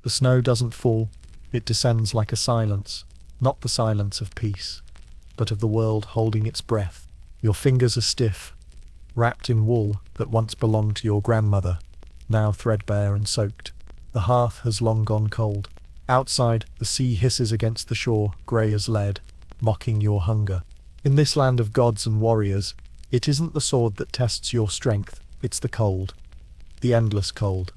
The snow doesn't fall, it descends like a silence, not the silence of peace, but of the world holding its breath. Your fingers are stiff, wrapped in wool that once belonged to your grandmother, now threadbare and soaked. The hearth has long gone cold. Outside, the sea hisses against the shore, grey as lead, mocking your hunger. In this land of gods and warriors, it isn't the sword that tests your strength, it's the cold. The endless cold.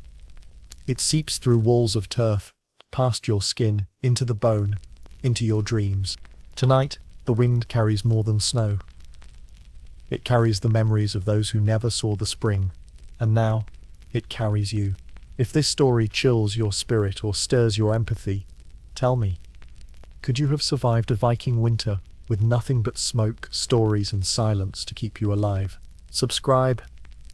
It seeps through walls of turf, past your skin, into the bone, into your dreams. Tonight, the wind carries more than snow. It carries the memories of those who never saw the spring, and now, it carries you. If this story chills your spirit or stirs your empathy, tell me, could you have survived a Viking winter with nothing but smoke, stories, and silence to keep you alive? Subscribe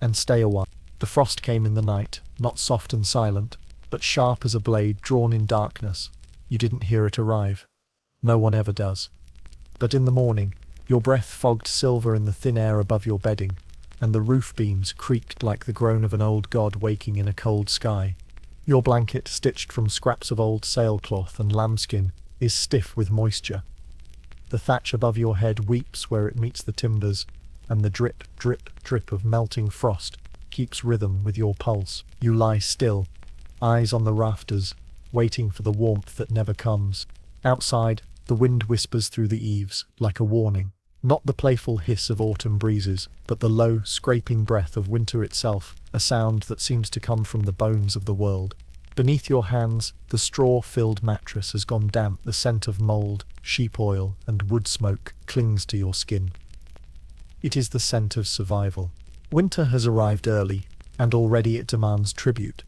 and stay a while. The frost came in the night, not soft and silent, but sharp as a blade drawn in darkness. You didn't hear it arrive. No one ever does. But in the morning, your breath fogged silver in the thin air above your bedding, and the roof beams creaked like the groan of an old god waking in a cold sky. Your blanket, stitched from scraps of old sailcloth and lambskin, is stiff with moisture. The thatch above your head weeps where it meets the timbers, and the drip, drip, drip of melting frost keeps rhythm with your pulse. You lie still, eyes on the rafters, waiting for the warmth that never comes. Outside, the wind whispers through the eaves, like a warning. Not the playful hiss of autumn breezes, but the low, scraping breath of winter itself, a sound that seems to come from the bones of the world. Beneath your hands, the straw-filled mattress has gone damp. The scent of mold, sheep oil, and wood smoke clings to your skin. It is the scent of survival. Winter has arrived early, and already it demands tribute.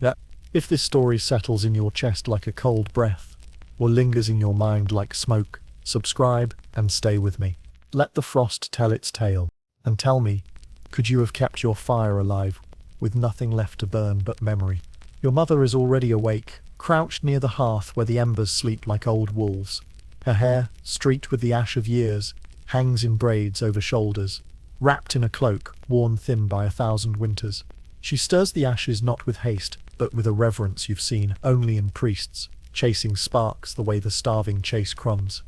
Yet, if this story settles in your chest like a cold breath, or lingers in your mind like smoke, subscribe and stay with me. Let the frost tell its tale, and tell me, could you have kept your fire alive, with nothing left to burn but memory? Your mother is already awake, crouched near the hearth where the embers sleep like old wolves. Her hair, streaked with the ash of years, hangs in braids over shoulders, wrapped in a cloak worn thin by 1,000 winters. She stirs the ashes not with haste, but with a reverence you've seen only in priests, chasing sparks the way the starving chase crumbs.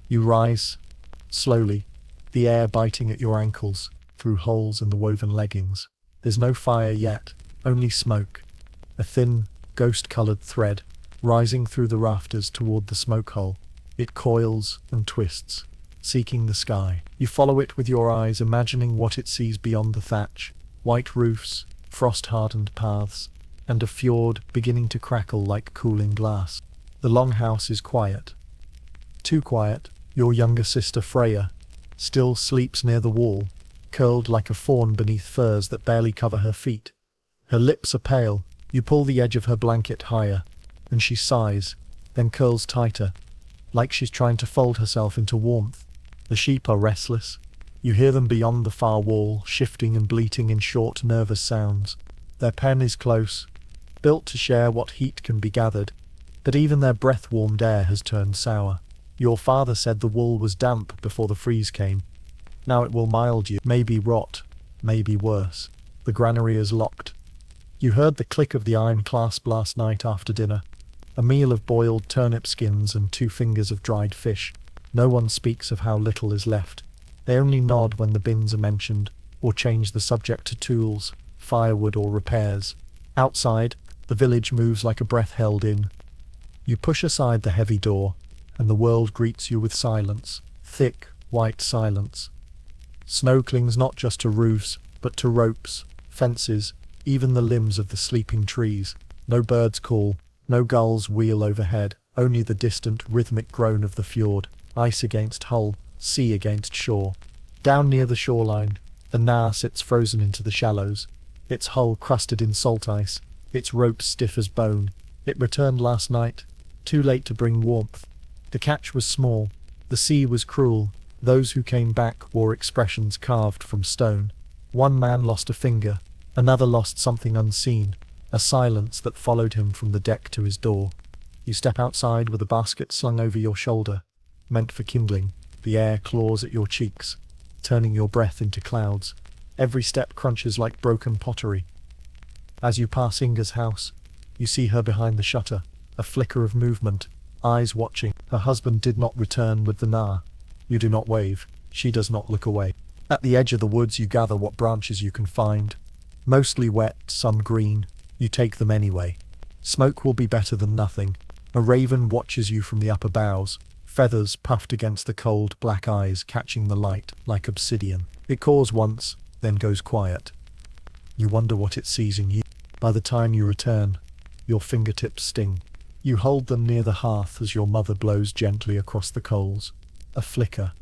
You rise, slowly, the air biting at your ankles, through holes in the woven leggings. There's no fire yet, only smoke, a thin, ghost-coloured thread, rising through the rafters toward the smoke hole. It coils and twists, seeking the sky. You follow it with your eyes, imagining what it sees beyond the thatch, white roofs, frost-hardened paths, and a fjord beginning to crackle like cooling glass. The longhouse is quiet. Too quiet. Your younger sister Freya still sleeps near the wall, curled like a fawn beneath furs that barely cover her feet. Her lips are pale. You pull the edge of her blanket higher, and she sighs, then curls tighter, like she's trying to fold herself into warmth. The sheep are restless. You hear them beyond the far wall, shifting and bleating in short, nervous sounds. Their pen is close, built to share what heat can be gathered, but even their breath-warmed air has turned sour. Your father said the wool was damp before the freeze came. Now it will mild you, maybe rot, maybe worse. The granary is locked. You heard the click of the iron clasp last night after dinner, a meal of boiled turnip skins and 2 fingers of dried fish. No one speaks of how little is left. They only nod when the bins are mentioned, or change the subject to tools, firewood or repairs. Outside, the village moves like a breath held in. You push aside the heavy door, and the world greets you with silence, thick, white silence. Snow clings not just to roofs, but to ropes, fences, even the limbs of the sleeping trees. No birds call, no gulls wheel overhead, only the distant, rhythmic groan of the fjord, ice against hull, sea against shore. Down near the shoreline, the Naar sits frozen into the shallows, its hull crusted in salt ice, its ropes stiff as bone. It returned last night, too late to bring warmth. The catch was small, the sea was cruel. Those who came back wore expressions carved from stone. One man lost a finger, another lost something unseen, a silence that followed him from the deck to his door. You step outside with a basket slung over your shoulder, meant for kindling. The air claws at your cheeks, turning your breath into clouds. Every step crunches like broken pottery. As you pass Inga's house, You see her behind the shutter, a flicker of movement, eyes watching. Her husband did not return with the nar. You do not wave. She does not look away. At the edge of the woods you gather what branches you can find. Mostly wet, some green. You take them anyway. Smoke will be better than nothing. A raven watches you from the upper boughs, feathers puffed against the cold black eyes catching the light like obsidian. It caws once, then goes quiet. You wonder what it sees in you. By the time you return, your fingertips sting. You hold them near the hearth as your mother blows gently across the coals. A flicker,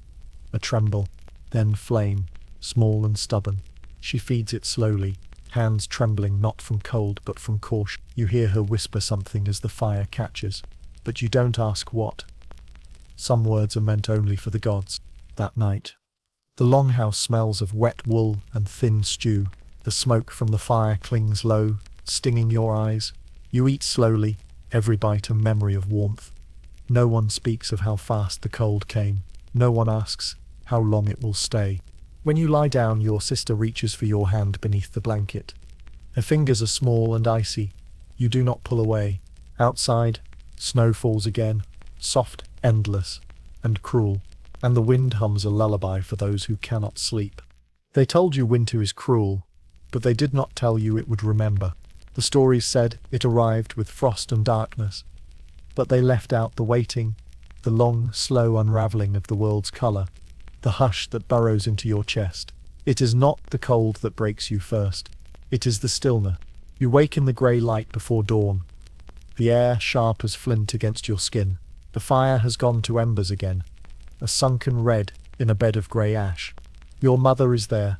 a tremble, then flame, small and stubborn. She feeds it slowly, hands trembling not from cold but from caution. You hear her whisper something as the fire catches, but you don't ask what. Some words are meant only for the gods. That night, the longhouse smells of wet wool and thin stew. The smoke from the fire clings low, stinging your eyes. You eat slowly, every bite a memory of warmth. No one speaks of how fast the cold came. No one asks how long it will stay. When you lie down, your sister reaches for your hand beneath the blanket. Her fingers are small and icy. You do not pull away. Outside, snow falls again, soft, endless, and cruel, and the wind hums a lullaby for those who cannot sleep. They told you winter is cruel, but they did not tell you it would remember. The stories said it arrived with frost and darkness, but they left out the waiting, the long, slow unraveling of the world's colour, the hush that burrows into your chest. It is not the cold that breaks you first. It is the stillness. You wake in the grey light before dawn, the air sharp as flint against your skin. The fire has gone to embers again, a sunken red in a bed of grey ash. Your mother is there,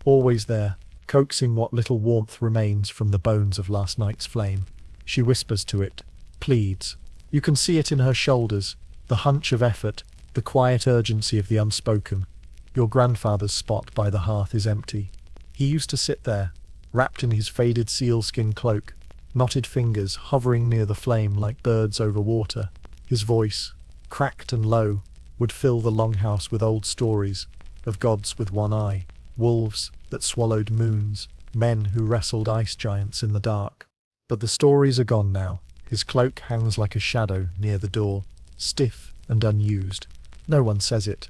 always there, coaxing what little warmth remains from the bones of last night's flame. She whispers to it, pleads. You can see it in her shoulders, the hunch of effort, the quiet urgency of the unspoken. Your grandfather's spot by the hearth is empty. He used to sit there, wrapped in his faded sealskin cloak, knotted fingers hovering near the flame like birds over water. His voice, cracked and low, would fill the longhouse with old stories of gods with one eye, wolves that swallowed moons, men who wrestled ice giants in the dark. But the stories are gone now. His cloak hangs like a shadow near the door, stiff and unused. No one says it,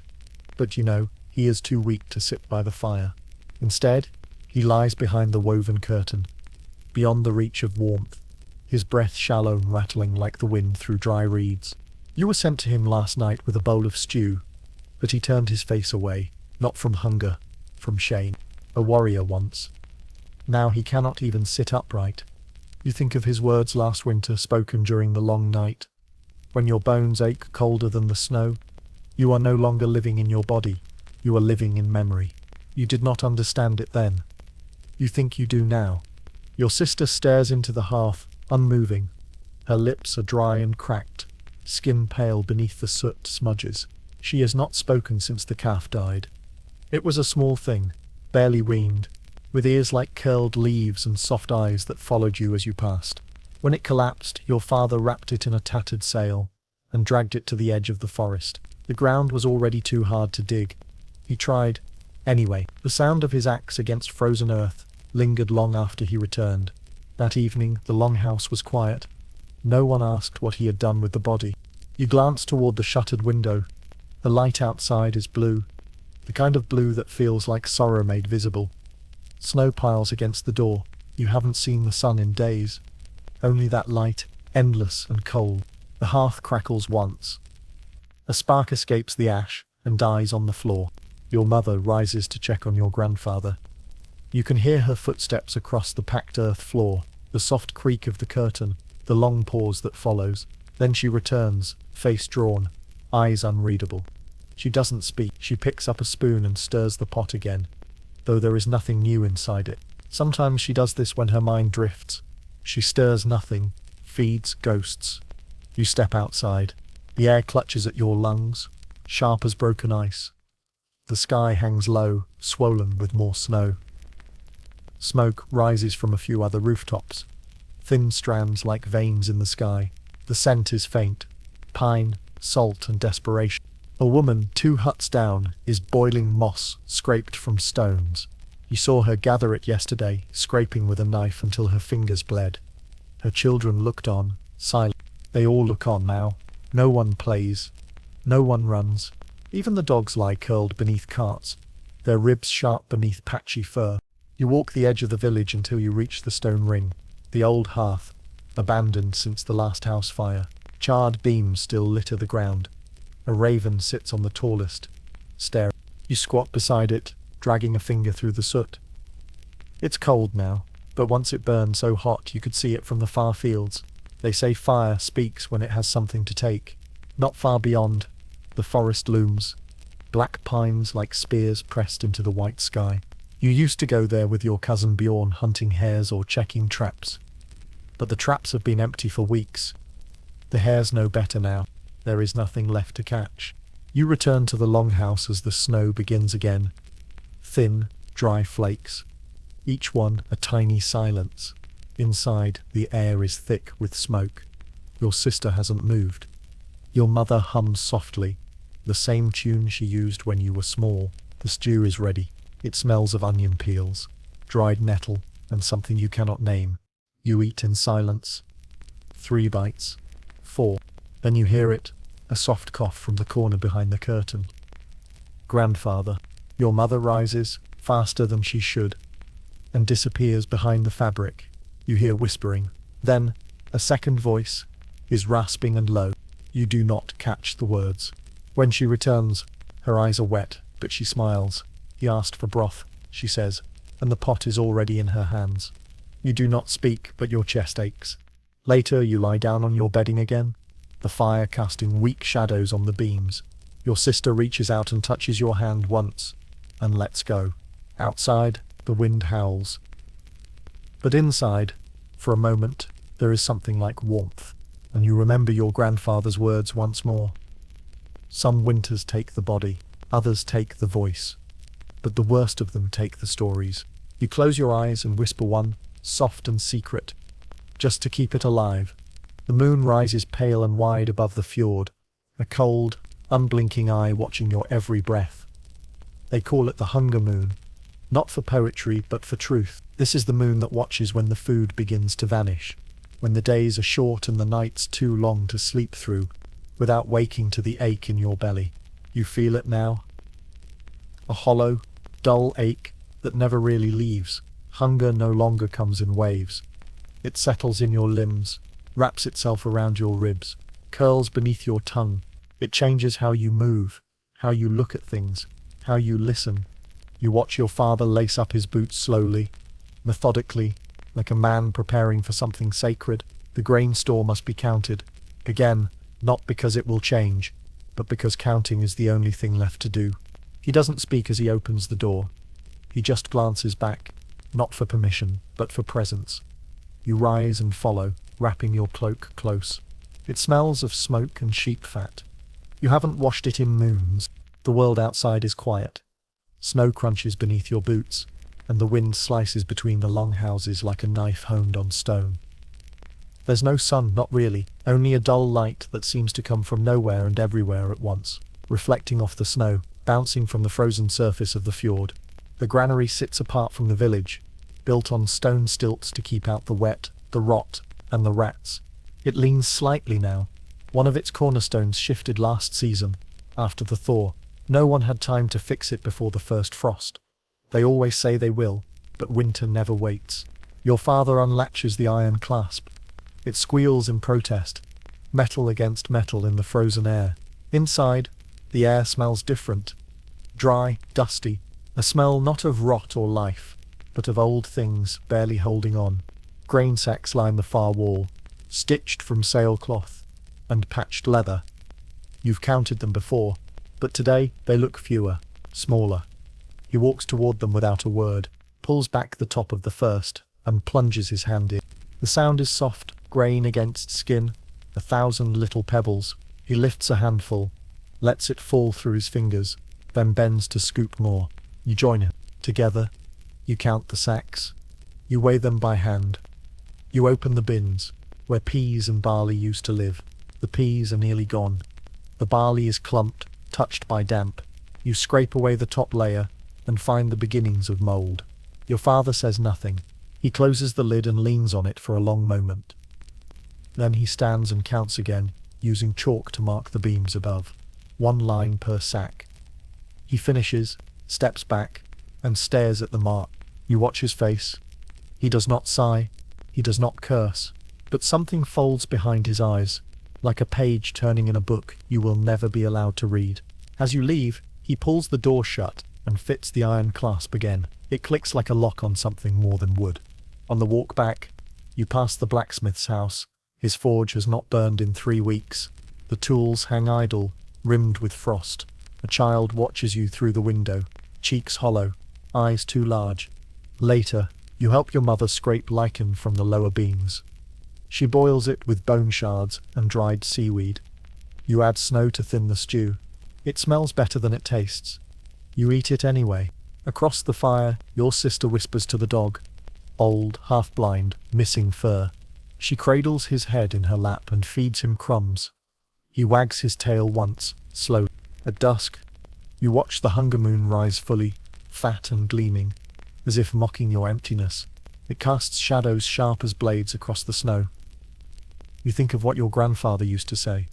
but you know, he is too weak to sit by the fire. Instead, he lies behind the woven curtain, beyond the reach of warmth, his breath shallow and rattling like the wind through dry reeds. You were sent to him last night with a bowl of stew, but he turned his face away, not from hunger, from shame. A warrior once. Now he cannot even sit upright. You think of his words last winter spoken during the long night, when your bones ache colder than the snow. You are no longer living in your body, you are living in memory. You did not understand it then. You think you do now. Your sister stares into the hearth, unmoving. Her lips are dry and cracked, skin pale beneath the soot smudges. She has not spoken since the calf died. It was a small thing, barely weaned, with ears like curled leaves and soft eyes that followed you as you passed. When it collapsed, your father wrapped it in a tattered sail and dragged it to the edge of the forest. The ground was already too hard to dig. He tried, anyway. The sound of his axe against frozen earth lingered long after he returned. That evening, the longhouse was quiet. No one asked what he had done with the body. You glance toward the shuttered window. The light outside is blue, the kind of blue that feels like sorrow made visible. Snow piles against the door. You haven't seen the sun in days. Only that light, endless and cold. The hearth crackles once. A spark escapes the ash and dies on the floor. Your mother rises to check on your grandfather. You can hear her footsteps across the packed earth floor, the soft creak of the curtain, the long pause that follows. Then she returns, face drawn, eyes unreadable. She doesn't speak. She picks up a spoon and stirs the pot again, though there is nothing new inside it. Sometimes she does this when her mind drifts. She stirs nothing, feeds ghosts. You step outside. The air clutches at your lungs, sharp as broken ice. The sky hangs low, swollen with more snow. Smoke rises from a few other rooftops, thin strands like veins in the sky. The scent is faint, pine, salt and desperation. A woman 2 huts down is boiling moss scraped from stones. You saw her gather it yesterday, scraping with a knife until her fingers bled. Her children looked on, silent. They all look on now. No one plays. No one runs. Even the dogs lie curled beneath carts, their ribs sharp beneath patchy fur. You walk the edge of the village until you reach the stone ring, the old hearth, abandoned since the last house fire. Charred beams still litter the ground. A raven sits on the tallest, staring. You squat beside it, dragging a finger through the soot. It's cold now, but once it burned so hot you could see it from the far fields. They say fire speaks when it has something to take. Not far beyond, the forest looms, black pines like spears pressed into the white sky. You used to go there with your cousin Bjorn hunting hares or checking traps. But the traps have been empty for weeks. The hares know better now. There is nothing left to catch. You return to the longhouse as the snow begins again. Thin, dry flakes. Each one a tiny silence. Inside, the air is thick with smoke. Your sister hasn't moved. Your mother hums softly, the same tune she used when you were small. The stew is ready. It smells of onion peels, dried nettle, and something you cannot name. You eat in silence. 3 bites. 4. Then you hear it, a soft cough from the corner behind the curtain. Grandfather. Your mother rises, faster than she should, and disappears behind the fabric. You hear whispering. Then, a second voice is rasping and low. You do not catch the words. When she returns, her eyes are wet, but she smiles. He asked for broth, she says, and the pot is already in her hands. You do not speak, but your chest aches. Later, you lie down on your bedding again, the fire casting weak shadows on the beams. Your sister reaches out and touches your hand once, and lets go. Outside, the wind howls. But inside, for a moment, there is something like warmth, and you remember your grandfather's words once more. Some winters take the body, others take the voice, but the worst of them take the stories. You close your eyes and whisper one, soft and secret, just to keep it alive. The moon rises pale and wide above the fjord, a cold, unblinking eye watching your every breath. They call it the hunger moon, not for poetry but for truth. This is the moon that watches when the food begins to vanish, when the days are short and the nights too long to sleep through, without waking to the ache in your belly. You feel it now? A hollow, dull ache that never really leaves. Hunger no longer comes in waves. It settles in your limbs, wraps itself around your ribs, curls beneath your tongue. It changes how you move, how you look at things, how you listen. You watch your father lace up his boots slowly, methodically, like a man preparing for something sacred. The grain store must be counted. Again, not because it will change, but because counting is the only thing left to do. He doesn't speak as he opens the door. He just glances back, not for permission, but for presence. You rise and follow, wrapping your cloak close. It smells of smoke and sheep fat. You haven't washed it in moons. The world outside is quiet. Snow crunches beneath your boots, and the wind slices between the long houses like a knife honed on stone. There's no sun, not really, only a dull light that seems to come from nowhere and everywhere at once, reflecting off the snow, bouncing from the frozen surface of the fjord. The granary sits apart from the village, built on stone stilts to keep out the wet, the rot, and the rats. It leans slightly now. One of its cornerstones shifted last season, after the thaw. No one had time to fix it before the first frost. They always say they will, but winter never waits. Your father unlatches the iron clasp. It squeals in protest, metal against metal in the frozen air. Inside, the air smells different. Dry, dusty, a smell not of rot or life, but of old things barely holding on. Grain sacks line the far wall, stitched from sailcloth and patched leather. You've counted them before, but today they look fewer, smaller. He walks toward them without a word, pulls back the top of the first, and plunges his hand in. The sound is soft, grain against skin, 1,000 little pebbles. He lifts a handful, lets it fall through his fingers, then bends to scoop more. You join him. Together, you count the sacks. You weigh them by hand. You open the bins, where peas and barley used to live. The peas are nearly gone. The barley is clumped, touched by damp. You scrape away the top layer and find the beginnings of mold. Your father says nothing. He closes the lid and leans on it for a long moment. Then he stands and counts again, using chalk to mark the beams above. 1 line per sack. He finishes, steps back, and stares at the mark. You watch his face. He does not sigh, he does not curse, but something folds behind his eyes, like a page turning in a book you will never be allowed to read. As you leave, he pulls the door shut and fits the iron clasp again. It clicks like a lock on something more than wood. On the walk back, you pass the blacksmith's house. His forge has not burned in 3 weeks. The tools hang idle, rimmed with frost. A child watches you through the window, cheeks hollow, eyes too large. Later, you help your mother scrape lichen from the lower beams. She boils it with bone shards and dried seaweed. You add snow to thin the stew. It smells better than it tastes. You eat it anyway. Across the fire, your sister whispers to the dog, old, half-blind, missing fur. She cradles his head in her lap and feeds him crumbs. He wags his tail once, slowly. At dusk, you watch the hunger moon rise fully, fat and gleaming, as if mocking your emptiness. It casts shadows sharp as blades across the snow. You think of what your grandfather used to say.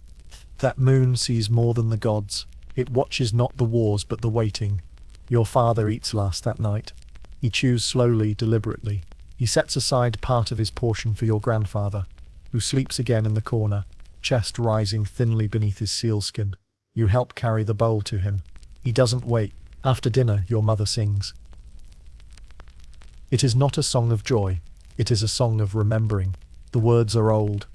That moon sees more than the gods. It watches not the wars but the waiting. Your father eats last that night. He chews slowly, deliberately. He sets aside part of his portion for your grandfather, who sleeps again in the corner, chest rising thinly beneath his sealskin. You help carry the bowl to him. He doesn't wait. After dinner, your mother sings. It is not a song of joy. It is a song of remembering. The words are old.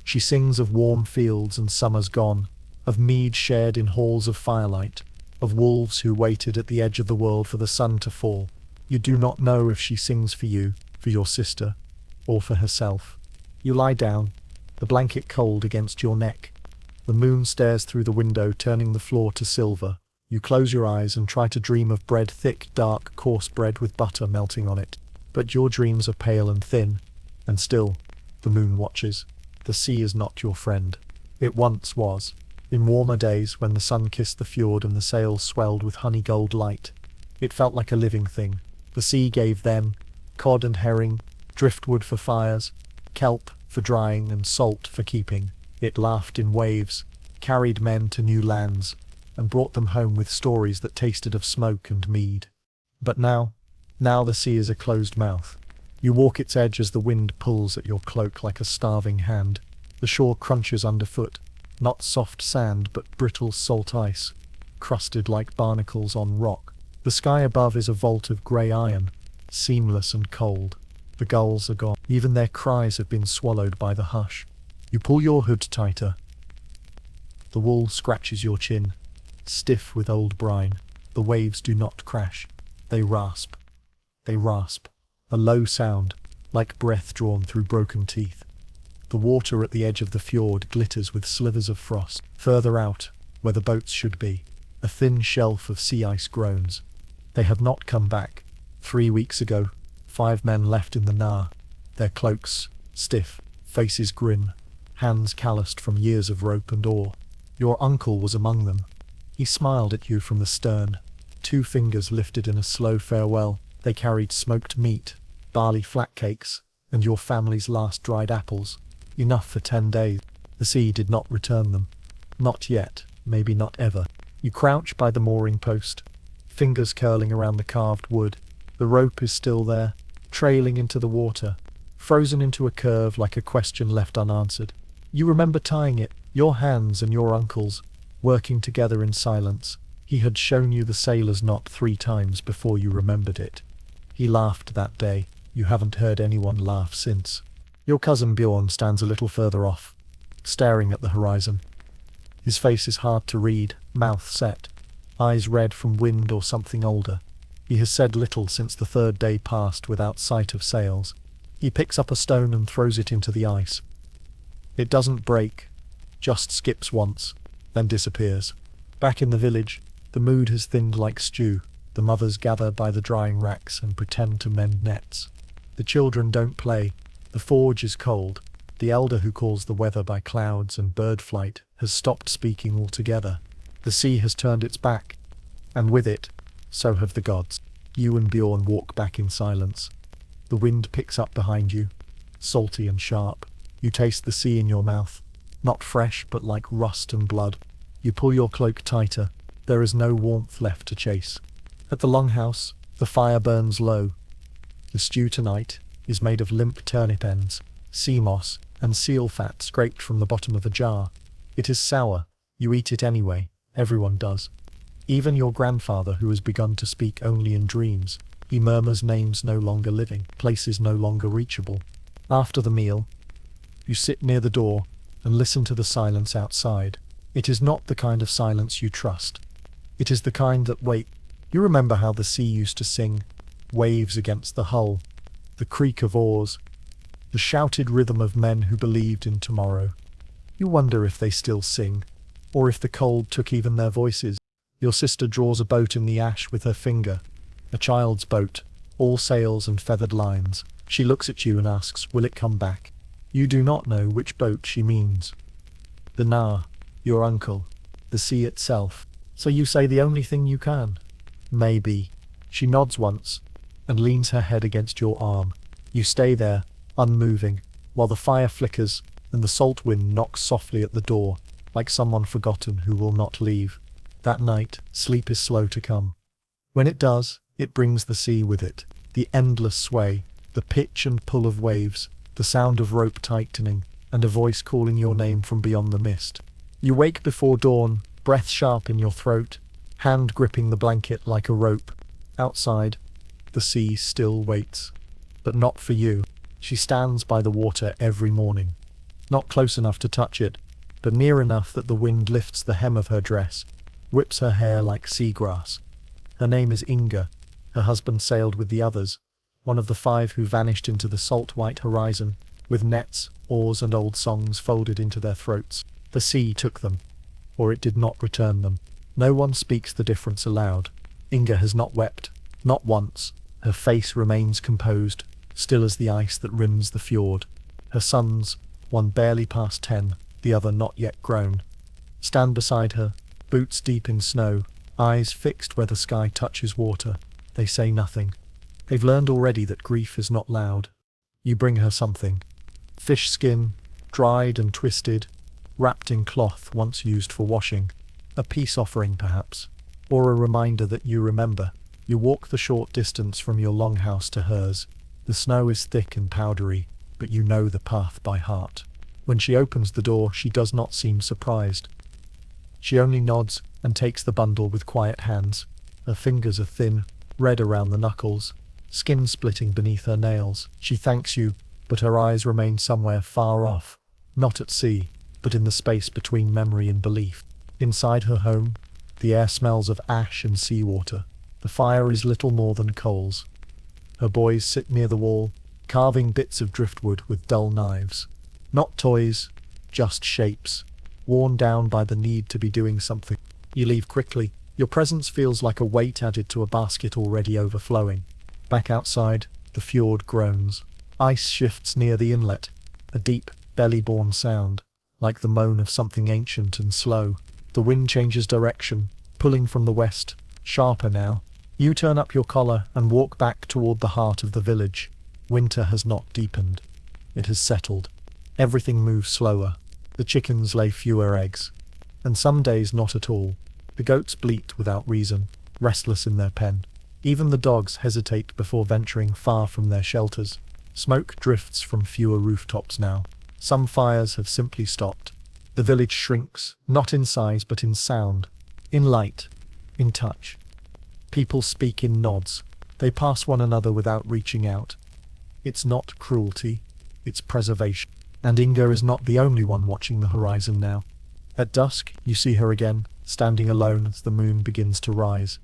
She sings of warm fields and summers gone, of mead shared in halls of firelight, of wolves who waited at the edge of the world for the sun to fall. You do not know if she sings for you, for your sister, or for herself. You lie down, the blanket cold against your neck. The moon stares through the window, turning the floor to silver. You close your eyes and try to dream of bread, thick, dark, coarse bread with butter melting on it. But your dreams are pale and thin, and still, the moon watches. The sea is not your friend. It once was. In warmer days, when the sun kissed the fjord and the sails swelled with honey-gold light, it felt like a living thing. The sea gave them cod and herring, driftwood for fires, kelp for drying and salt for keeping. It laughed in waves, carried men to new lands, and brought them home with stories that tasted of smoke and mead. But now the sea is a closed mouth. You walk its edge as the wind pulls at your cloak like a starving hand. The shore crunches underfoot, not soft sand but brittle salt ice, crusted like barnacles on rock. The sky above is a vault of grey iron, seamless and cold. The gulls are gone. Even their cries have been swallowed by the hush. You pull your hood tighter. The wool scratches your chin, stiff with old brine. The waves do not crash. They rasp. They rasp. A low sound, like breath drawn through broken teeth. The water at the edge of the fjord glitters with slivers of frost. Further out, where the boats should be, a thin shelf of sea ice groans. They have not come back. 3 weeks ago, 5 men left in the Nar, their cloaks stiff, faces grim, hands calloused from years of rope and oar. Your uncle was among them. He smiled at you from the stern, 2 fingers lifted in a slow farewell. They carried smoked meat, barley flat cakes, and your family's last dried apples, enough for 10 days. The sea did not return them. Not yet, maybe not ever. You crouch by the mooring post, fingers curling around the carved wood. The rope is still there, trailing into the water, frozen into a curve like a question left unanswered. You remember tying it, your hands and your uncle's, working together in silence. He had shown you the sailor's knot 3 times before you remembered it. He laughed that day. You haven't heard anyone laugh since. Your cousin Bjorn stands a little further off, staring at the horizon. His face is hard to read, mouth set, eyes red from wind or something older. He has said little since the 3rd day passed without sight of sails. He picks up a stone and throws it into the ice. It doesn't break, just skips once, then disappears. Back in the village, the mood has thinned like stew. The mothers gather by the drying racks and pretend to mend nets. The children don't play. The forge is cold. The elder who calls the weather by clouds and bird flight has stopped speaking altogether. The sea has turned its back, and with it, so have the gods. You and Bjorn walk back in silence. The wind picks up behind you, salty and sharp. You taste the sea in your mouth. Not fresh, but like rust and blood. You pull your cloak tighter. There is no warmth left to chase. At the longhouse, the fire burns low. The stew tonight is made of limp turnip ends, sea moss, and seal fat scraped from the bottom of a jar. It is sour. You eat it anyway. Everyone does. Even your grandfather, who has begun to speak only in dreams. He murmurs names no longer living, places no longer reachable. After the meal, you sit near the door and listen to the silence outside. It is not the kind of silence you trust. It is the kind that waits. You remember how the sea used to sing, waves against the hull, the creak of oars, the shouted rhythm of men who believed in tomorrow. You wonder if they still sing, or if the cold took even their voices. Your sister draws a boat in the ash with her finger, a child's boat, all sails and feathered lines. She looks at you and asks, will it come back? You do not know which boat she means. The Nar, your uncle, the sea itself. So you say the only thing you can. Maybe. She nods once and leans her head against your arm. You stay there, unmoving, while the fire flickers and the salt wind knocks softly at the door, like someone forgotten who will not leave. That night, sleep is slow to come. When it does, it brings the sea with it, the endless sway, the pitch and pull of waves, the sound of rope tightening, and a voice calling your name from beyond the mist. You wake before dawn, breath sharp in your throat, hand gripping the blanket like a rope. Outside, the sea still waits. But not for you. She stands by the water every morning. Not close enough to touch it, but near enough that the wind lifts the hem of her dress, whips her hair like seagrass. Her name is Inga. Her husband sailed with the others, one of the 5 who vanished into the salt-white horizon, with nets, oars and old songs folded into their throats. The sea took them, or it did not return them. No one speaks the difference aloud. Inga has not wept, not once. Her face remains composed, still as the ice that rims the fjord. Her sons, one barely past 10, the other not yet grown, stand beside her, boots deep in snow, eyes fixed where the sky touches water. They say nothing. They've learned already that grief is not loud. You bring her something. Fish skin, dried and twisted, wrapped in cloth once used for washing. A peace offering, perhaps, or a reminder that you remember. You walk the short distance from your longhouse to hers. The snow is thick and powdery, but you know the path by heart. When she opens the door, she does not seem surprised. She only nods and takes the bundle with quiet hands. Her fingers are thin, red around the knuckles, skin splitting beneath her nails. She thanks you, but her eyes remain somewhere far off, not at sea, but in the space between memory and belief. Inside her home, the air smells of ash and seawater. The fire is little more than coals. Her boys sit near the wall, carving bits of driftwood with dull knives. Not toys, just shapes, worn down by the need to be doing something. You leave quickly. Your presence feels like a weight added to a basket already overflowing. Back outside, the fjord groans. Ice shifts near the inlet, a deep, belly-borne sound, like the moan of something ancient and slow. The wind changes direction, pulling from the west, sharper now. You turn up your collar and walk back toward the heart of the village. Winter has not deepened. It has settled. Everything moves slower. The chickens lay fewer eggs, and some days not at all. The goats bleat without reason, restless in their pen. Even the dogs hesitate before venturing far from their shelters. Smoke drifts from fewer rooftops now. Some fires have simply stopped. The village shrinks, not in size but in sound, in light, in touch. People speak in nods. They pass one another without reaching out. It's not cruelty, it's preservation. And Inga is not the only one watching the horizon now. At dusk, you see her again, standing alone as the moon begins to rise.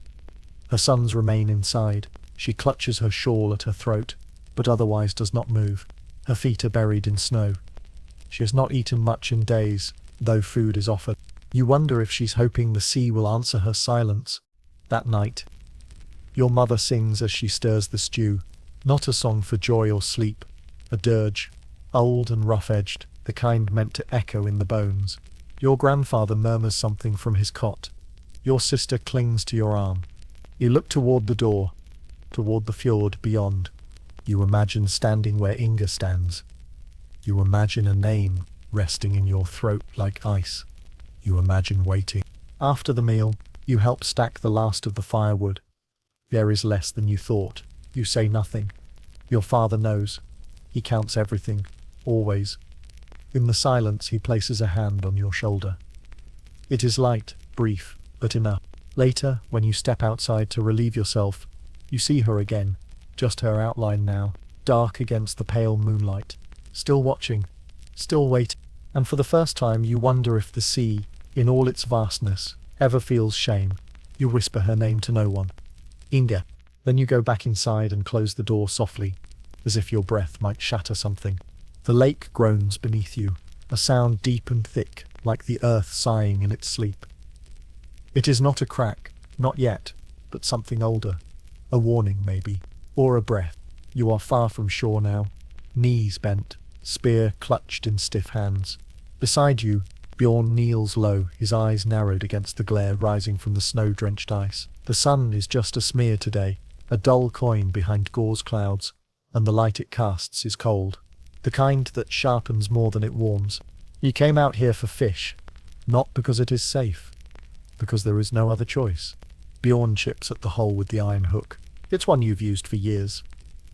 Her sons remain inside. She clutches her shawl at her throat, but otherwise does not move. Her feet are buried in snow. She has not eaten much in days, though food is offered. You wonder if she's hoping the sea will answer her silence. That night, your mother sings as she stirs the stew, not a song for joy or sleep, a dirge, old and rough-edged, the kind meant to echo in the bones. Your grandfather murmurs something from his cot. Your sister clings to your arm. You look toward the door, toward the fjord beyond. You imagine standing where Inga stands. You imagine a name resting in your throat like ice. You imagine waiting. After the meal, you help stack the last of the firewood. There is less than you thought. You say nothing. Your father knows. He counts everything, always. In the silence, he places a hand on your shoulder. It is light, brief, but enough. Later, when you step outside to relieve yourself, you see her again, just her outline now, dark against the pale moonlight. Still watching, still waiting, and for the first time you wonder if the sea, in all its vastness, ever feels shame. You whisper her name to no one. Inga. Then you go back inside and close the door softly, as if your breath might shatter something. The lake groans beneath you, a sound deep and thick, like the earth sighing in its sleep. It is not a crack, not yet, but something older. A warning, maybe, or a breath. You are far from shore now, knees bent, spear clutched in stiff hands. Beside you, Bjorn kneels low, his eyes narrowed against the glare rising from the snow-drenched ice. The sun is just a smear today, a dull coin behind gauze clouds, and the light it casts is cold, the kind that sharpens more than it warms. You came out here for fish, not because it is safe, because there is no other choice. Bjorn chips at the hole with the iron hook. It's one you've used for years,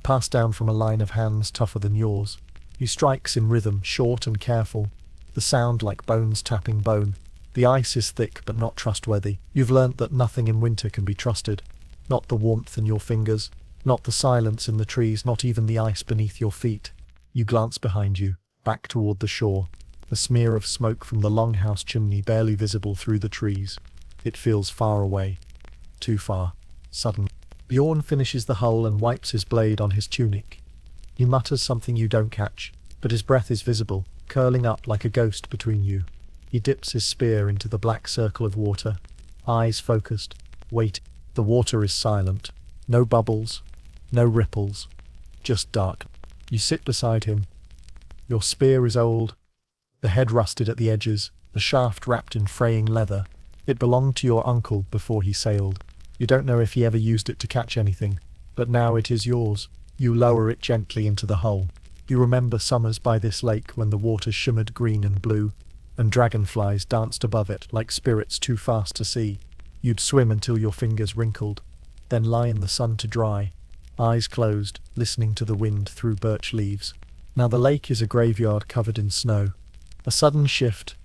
passed down from a line of hands tougher than yours. He strikes in rhythm, short and careful, the sound like bones tapping bone. The ice is thick but not trustworthy. You've learnt that nothing in winter can be trusted. Not the warmth in your fingers, not the silence in the trees, not even the ice beneath your feet. You glance behind you, back toward the shore, a smear of smoke from the longhouse chimney barely visible through the trees. It feels far away. Too far. Suddenly, Bjorn finishes the hole and wipes his blade on his tunic. He mutters something you don't catch, but his breath is visible, curling up like a ghost between you. He dips his spear into the black circle of water, eyes focused, waiting. The water is silent. No bubbles, no ripples, just dark. You sit beside him. Your spear is old, the head rusted at the edges, the shaft wrapped in fraying leather. It belonged to your uncle before he sailed. You don't know if he ever used it to catch anything, but now it is yours. You lower it gently into the hole. You remember summers by this lake when the water shimmered green and blue, and dragonflies danced above it like spirits too fast to see. You'd swim until your fingers wrinkled, then lie in the sun to dry, eyes closed, listening to the wind through birch leaves. Now the lake is a graveyard covered in snow. A sudden shift.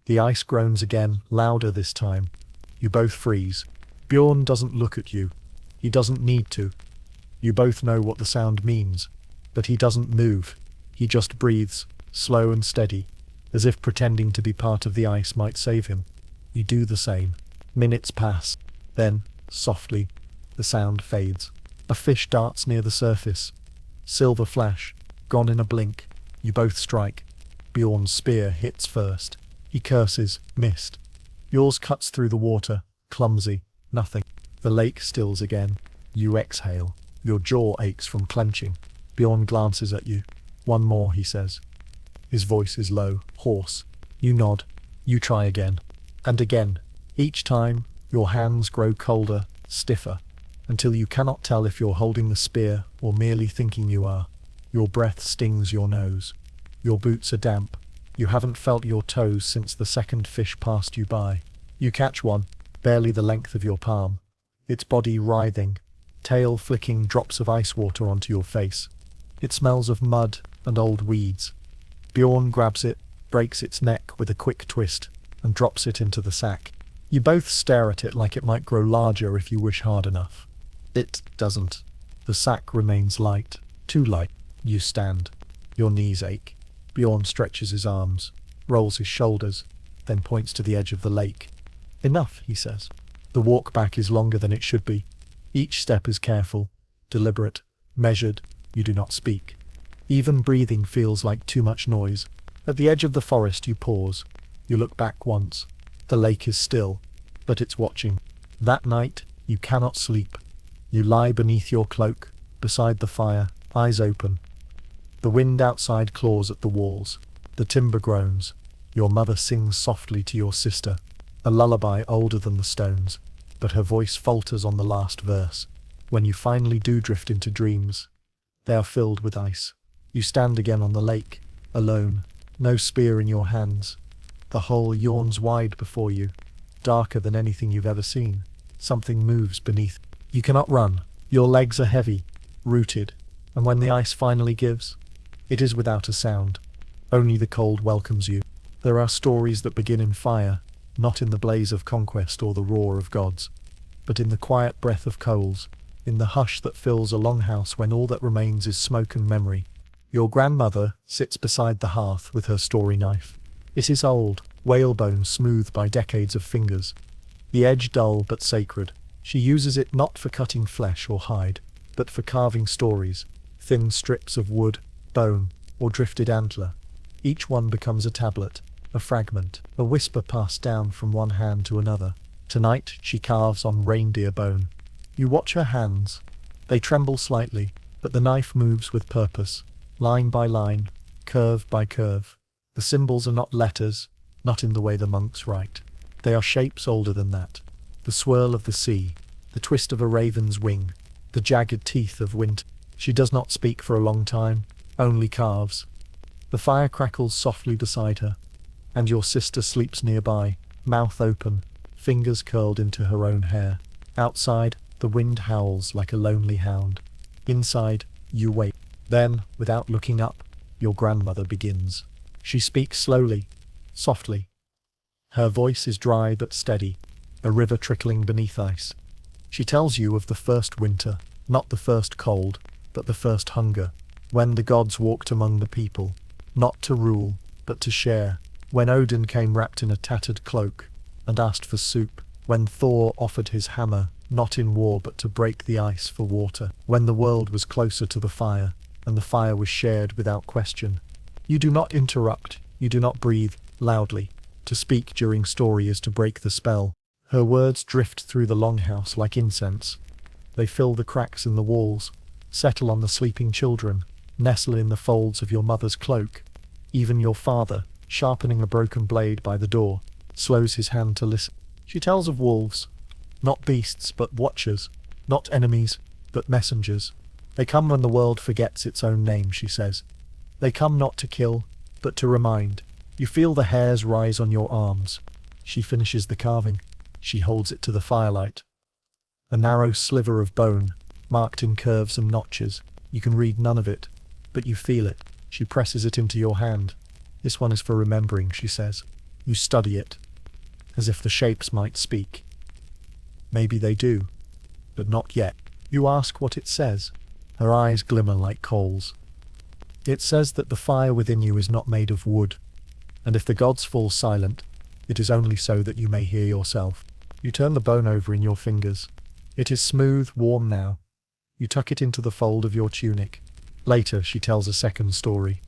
The ice groans again, louder this time. You both freeze. Bjorn doesn't look at you. He doesn't need to. You both know what the sound means, but he doesn't move. He just breathes, slow and steady, as if pretending to be part of the ice might save him. You do the same. Minutes pass. Then, softly, the sound fades. A fish darts near the surface. Silver flash, gone in a blink. You both strike. Bjorn's spear hits first. He curses, missed. Yours cuts through the water, clumsy, nothing. The lake stills again. You exhale. Your jaw aches from clenching. Bjorn glances at you. One more, he says. His voice is low, hoarse. You nod. You try again. And again. Each time, your hands grow colder, stiffer, until you cannot tell if you're holding the spear or merely thinking you are. Your breath stings your nose. Your boots are damp. You haven't felt your toes since the second fish passed you by. You catch one, barely the length of your palm. Its body writhing, tail flicking drops of ice water onto your face. It smells of mud and old weeds. Bjorn grabs it, breaks its neck with a quick twist, and drops it into the sack. You both stare at it like it might grow larger if you wish hard enough. It doesn't. The sack remains light, too light. You stand. Your knees ache. Bjorn stretches his arms, rolls his shoulders, then points to the edge of the lake. Enough, he says. The walk back is longer than it should be. Each step is careful, deliberate, measured. You do not speak. Even breathing feels like too much noise. At the edge of the forest you pause. You look back once. The lake is still, but it's watching. That night, you cannot sleep. You lie beneath your cloak, beside the fire, eyes open. The wind outside claws at the walls. The timber groans. Your mother sings softly to your sister, a lullaby older than the stones, but her voice falters on the last verse. When you finally do drift into dreams, they are filled with ice. You stand again on the lake, alone, no spear in your hands. The hole yawns wide before you, darker than anything you've ever seen. Something moves beneath. You cannot run. Your legs are heavy, rooted, and when the ice finally gives, it is without a sound. Only the cold welcomes you. There are stories that begin in fire, not in the blaze of conquest or the roar of gods, but in the quiet breath of coals, in the hush that fills a longhouse when all that remains is smoke and memory. Your grandmother sits beside the hearth with her story knife. It is old, whalebone smoothed by decades of fingers, the edge dull but sacred. She uses it not for cutting flesh or hide, but for carving stories, thin strips of wood, bone, or drifted antler. Each one becomes a tablet, a fragment, a whisper passed down from one hand to another. Tonight she carves on reindeer bone. You watch her hands. They tremble slightly, but the knife moves with purpose, line by line, curve by curve. The symbols are not letters, not in the way the monks write. They are shapes older than that. The swirl of the sea, the twist of a raven's wing, the jagged teeth of winter. She does not speak for a long time, only carves. The fire crackles softly beside her, and your sister sleeps nearby, mouth open, fingers curled into her own hair. Outside, the wind howls like a lonely hound. Inside, you wait. Then, without looking up, your grandmother begins. She speaks slowly, softly. Her voice is dry but steady, a river trickling beneath ice. She tells you of the first winter, not the first cold, but the first hunger, when the gods walked among the people, not to rule, but to share, when Odin came wrapped in a tattered cloak and asked for soup, when Thor offered his hammer, not in war but to break the ice for water, when the world was closer to the fire, and the fire was shared without question. You do not interrupt, you do not breathe loudly. To speak during story is to break the spell. Her words drift through the longhouse like incense. They fill the cracks in the walls, settle on the sleeping children, nestle in the folds of your mother's cloak. Even your father, sharpening a broken blade by the door, slows his hand to listen. She tells of wolves, not beasts but watchers, not enemies but messengers. They come when the world forgets its own name, she says. They come not to kill, but to remind. You feel the hairs rise on your arms. She finishes the carving. She holds it to the firelight. A narrow sliver of bone, marked in curves and notches. You can read none of it, but you feel it. She presses it into your hand. This one is for remembering, she says. You study it, as if the shapes might speak. Maybe they do, but not yet. You ask what it says. Her eyes glimmer like coals. It says that the fire within you is not made of wood, and if the gods fall silent, it is only so that you may hear yourself. You turn the bone over in your fingers. It is smooth, warm now. You tuck it into the fold of your tunic. Later, she tells a second story.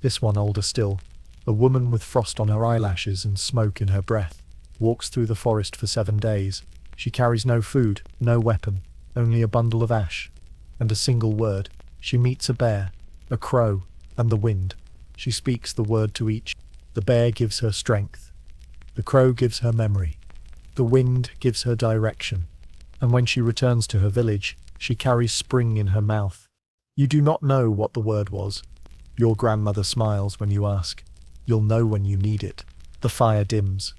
This one older still. A woman with frost on her eyelashes and smoke in her breath walks through the forest for 7 days. She carries no food, no weapon, only a bundle of ash, and a single word. She meets a bear, a crow, and the wind. She speaks the word to each. The bear gives her strength. The crow gives her memory. The wind gives her direction. And when she returns to her village, she carries spring in her mouth. You do not know what the word was. Your grandmother smiles when you ask. You'll know when you need it. The fire dims.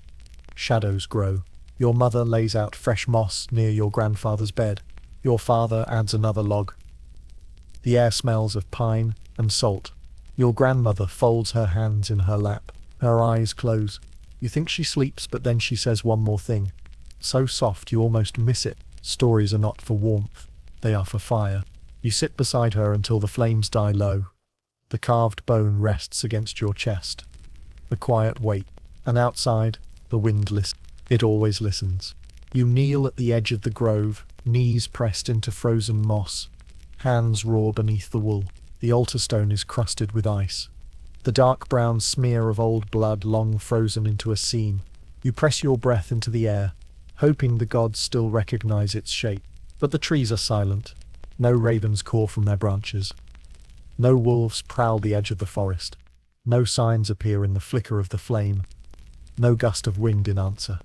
Shadows grow. Your mother lays out fresh moss near your grandfather's bed. Your father adds another log. The air smells of pine and salt. Your grandmother folds her hands in her lap. Her eyes close. You think she sleeps, but then she says one more thing. So soft you almost miss it. Stories are not for warmth. They are for fire. You sit beside her until the flames die low. The carved bone rests against your chest. The quiet wait. And outside, the wind listens. It always listens. You kneel at the edge of the grove, knees pressed into frozen moss. Hands raw beneath the wool. The altar stone is crusted with ice. The dark brown smear of old blood long frozen into a seam. You press your breath into the air, hoping the gods still recognize its shape. But the trees are silent. No ravens caw from their branches. No wolves prowl the edge of the forest. No signs appear in the flicker of the flame. No gust of wind in answer.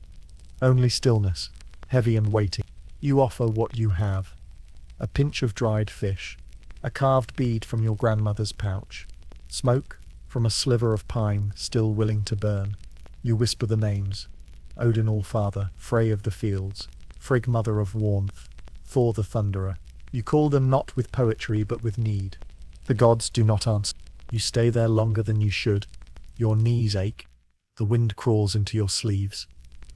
Only stillness, heavy and waiting. You offer what you have. A pinch of dried fish. A carved bead from your grandmother's pouch. Smoke, from a sliver of pine still willing to burn. You whisper the names: Odin All-Father, Frey of the Fields, Frigg Mother of Warmth, Thor the Thunderer. You call them not with poetry but with need. The gods do not answer. You stay there longer than you should. Your knees ache. The wind crawls into your sleeves,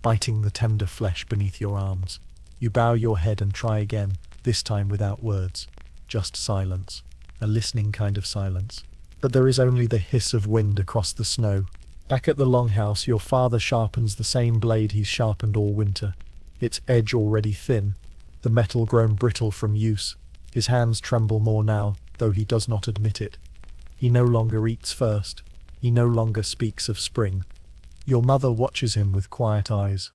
biting the tender flesh beneath your arms. You bow your head and try again, this time without words. Just silence. A listening kind of silence. But there is only the hiss of wind across the snow. Back at the longhouse, your father sharpens the same blade he's sharpened all winter. Its edge already thin, the metal grown brittle from use. His hands tremble more now, though he does not admit it. He no longer eats first. He no longer speaks of spring. Your mother watches him with quiet eyes.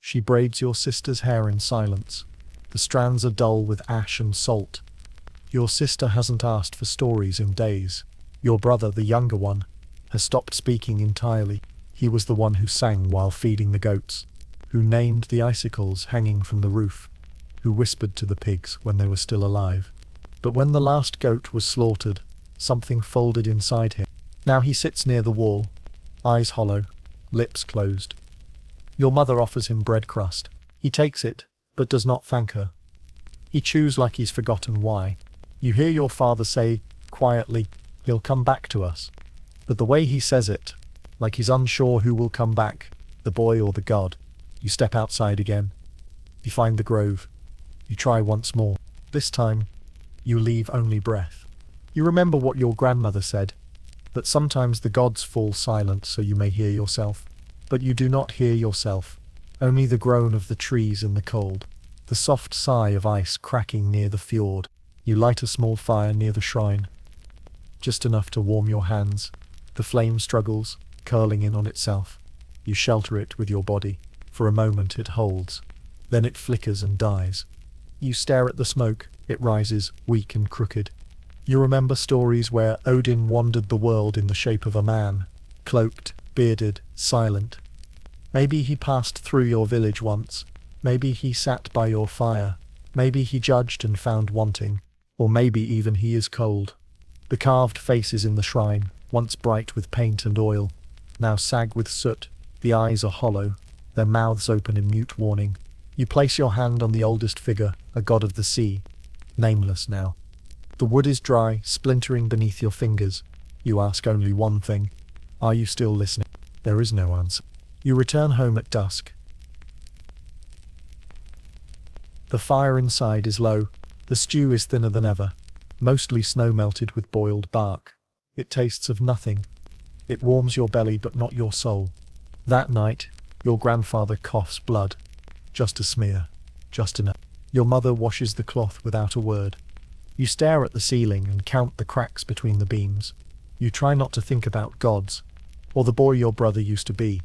She braids your sister's hair in silence. The strands are dull with ash and salt. Your sister hasn't asked for stories in days. Your brother, the younger one, has stopped speaking entirely. He was the one who sang while feeding the goats, who named the icicles hanging from the roof, who whispered to the pigs when they were still alive. But when the last goat was slaughtered, something folded inside him. Now he sits near the wall, eyes hollow, lips closed. Your mother offers him bread crust. He takes it, but does not thank her. He chews like he's forgotten why. You hear your father say, quietly, "He'll come back to us." But the way he says it, like he's unsure who will come back, the boy or the god. You step outside again. You find the grove. You try once more. This time, you leave only breath. You remember what your grandmother said, that sometimes the gods fall silent so you may hear yourself. But you do not hear yourself, only the groan of the trees in the cold, the soft sigh of ice cracking near the fjord. You light a small fire near the shrine, just enough to warm your hands. The flame struggles, curling in on itself. You shelter it with your body. For a moment it holds. Then it flickers and dies. You stare at the smoke. It rises, weak and crooked. You remember stories where Odin wandered the world in the shape of a man, cloaked, bearded, silent. Maybe he passed through your village once. Maybe he sat by your fire. Maybe he judged and found wanting. Or maybe even he is cold. The carved faces in the shrine, once bright with paint and oil, now sag with soot. The eyes are hollow, their mouths open in mute warning. You place your hand on the oldest figure, a god of the sea, nameless now. The wood is dry, splintering beneath your fingers. You ask only one thing: are you still listening? There is no answer. You return home at dusk. The fire inside is low. The stew is thinner than ever, mostly snow-melted with boiled bark. It tastes of nothing. It warms your belly but not your soul. That night, your grandfather coughs blood. Just a smear. Just enough. Your mother washes the cloth without a word. You stare at the ceiling and count the cracks between the beams. You try not to think about gods, or the boy your brother used to be,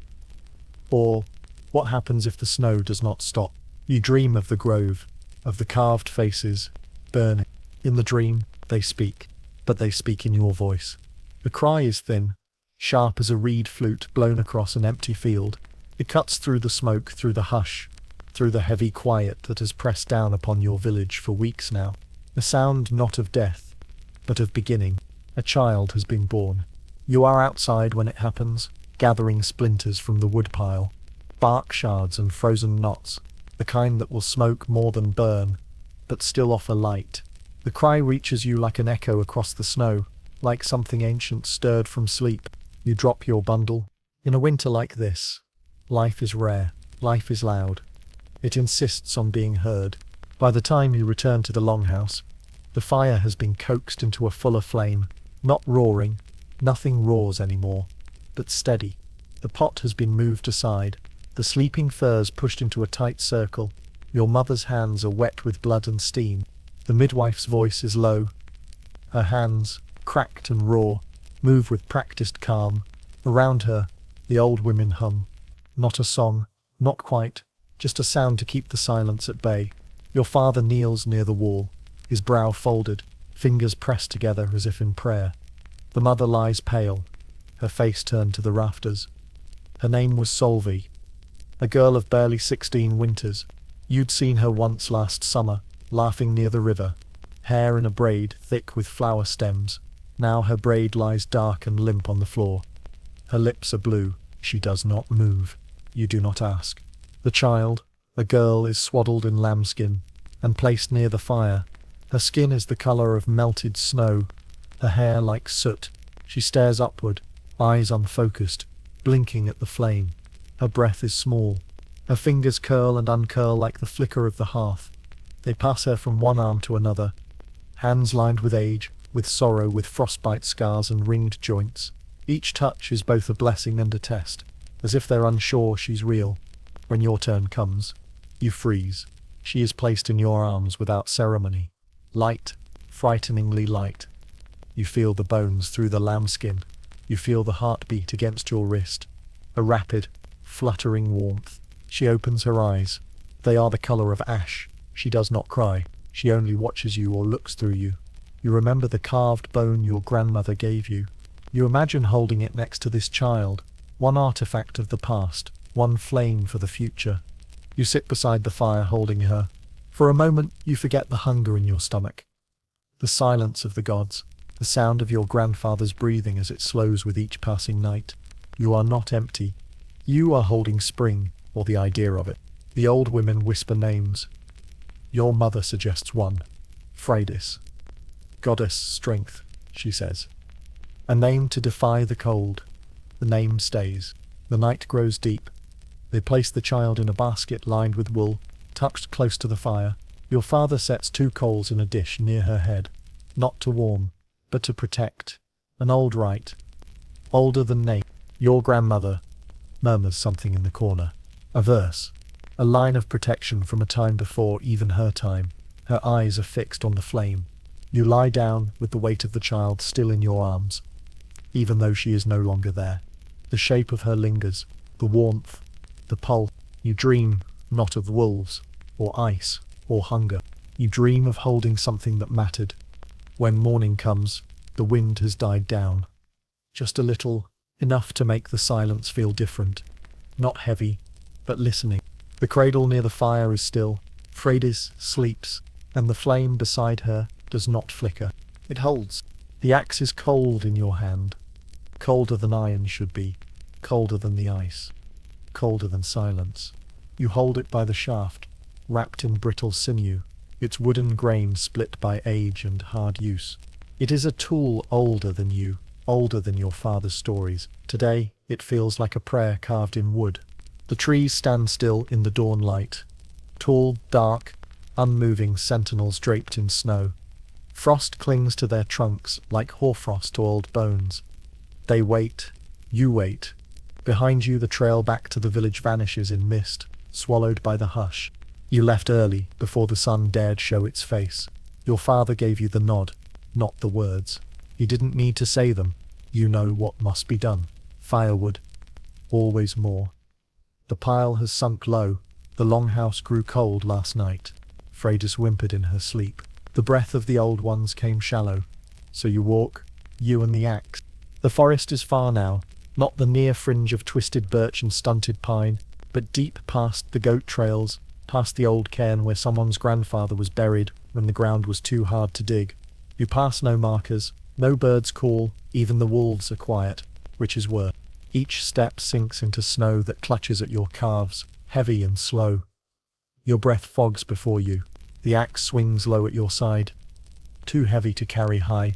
or what happens if the snow does not stop. You dream of the grove, of the carved faces, burning. In the dream, they speak, but they speak in your voice. The cry is thin, sharp as a reed flute blown across an empty field. It cuts through the smoke, through the hush, through the heavy quiet that has pressed down upon your village for weeks now. A sound not of death, but of beginning. A child has been born. You are outside when it happens, gathering splinters from the woodpile, bark shards and frozen knots, the kind that will smoke more than burn, but still offer light. The cry reaches you like an echo across the snow, like something ancient stirred from sleep. You drop your bundle. In a winter like this, life is rare, life is loud. It insists on being heard. By the time you return to the longhouse, the fire has been coaxed into a fuller flame, not roaring, nothing roars anymore, but steady. The pot has been moved aside, the sleeping furs pushed into a tight circle. Your mother's hands are wet with blood and steam. The midwife's voice is low. Her hands, cracked and raw, move with practiced calm. Around her, the old women hum. Not a song, not quite, just a sound to keep the silence at bay. Your father kneels near the wall, his brow folded, fingers pressed together as if in prayer. The mother lies pale, her face turned to the rafters. Her name was Solvi, a girl of barely 16 winters. You'd seen her once last summer, laughing near the river, hair in a braid thick with flower stems. Now her braid lies dark and limp on the floor. Her lips are blue. She does not move. You do not ask. The child, a girl, is swaddled in lambskin and placed near the fire. Her skin is the color of melted snow, her hair like soot. She stares upward, eyes unfocused, blinking at the flame. Her breath is small. Her fingers curl and uncurl like the flicker of the hearth. They pass her from one arm to another, hands lined with age, with sorrow, with frostbite scars and ringed joints. Each touch is both a blessing and a test, as if they're unsure she's real. When your turn comes, you freeze. She is placed in your arms without ceremony. Light, frighteningly light. You feel the bones through the lambskin. You feel the heartbeat against your wrist. A rapid, fluttering warmth. She opens her eyes. They are the color of ash. She does not cry. She only watches you or looks through you. You remember the carved bone your grandmother gave you. You imagine holding it next to this child, one artifact of the past, one flame for the future. You sit beside the fire holding her. For a moment you forget the hunger in your stomach, the silence of the gods, the sound of your grandfather's breathing as it slows with each passing night. You are not empty. You are holding spring, or the idea of it. The old women whisper names. Your mother suggests one. Freydis. Goddess strength, she says. A name to defy the cold. The name stays. The night grows deep. They place the child in a basket lined with wool, tucked close to the fire. Your father sets 2 coals in a dish near her head, not to warm, but to protect. An old rite, older than name. Your grandmother murmurs something in the corner. A verse, a line of protection from a time before even her time. Her eyes are fixed on the flame. You lie down with the weight of the child still in your arms, even though she is no longer there. The shape of her lingers, the warmth, the pulse. You dream not of wolves, or ice, or hunger. You dream of holding something that mattered. When morning comes, the wind has died down. Just a little, enough to make the silence feel different. Not heavy, but listening. The cradle near the fire is still. Freydis sleeps, and the flame beside her does not flicker. It holds. The axe is cold in your hand. Colder than iron should be. Colder than the ice. Colder than silence. You hold it by the shaft, wrapped in brittle sinew, its wooden grain split by age and hard use. It is a tool older than you, older than your father's stories. Today, it feels like a prayer carved in wood. The trees stand still in the dawn light. Tall, dark, unmoving sentinels draped in snow. Frost clings to their trunks like hoarfrost to old bones. They wait. You wait. Behind you the trail back to the village vanishes in mist, swallowed by the hush. You left early, before the sun dared show its face. Your father gave you the nod, not the words. He didn't need to say them. You know what must be done. Firewood. Always more. The pile has sunk low. The longhouse grew cold last night. Freydis whimpered in her sleep. The breath of the old ones came shallow. So you walk, you and the axe. The forest is far now, not the near fringe of twisted birch and stunted pine, but deep past the goat trails, past the old cairn where someone's grandfather was buried when the ground was too hard to dig. You pass no markers, no birds call, even the wolves are quiet, which is worse. Each step sinks into snow that clutches at your calves, heavy and slow. Your breath fogs before you. The axe swings low at your side. Too heavy to carry high,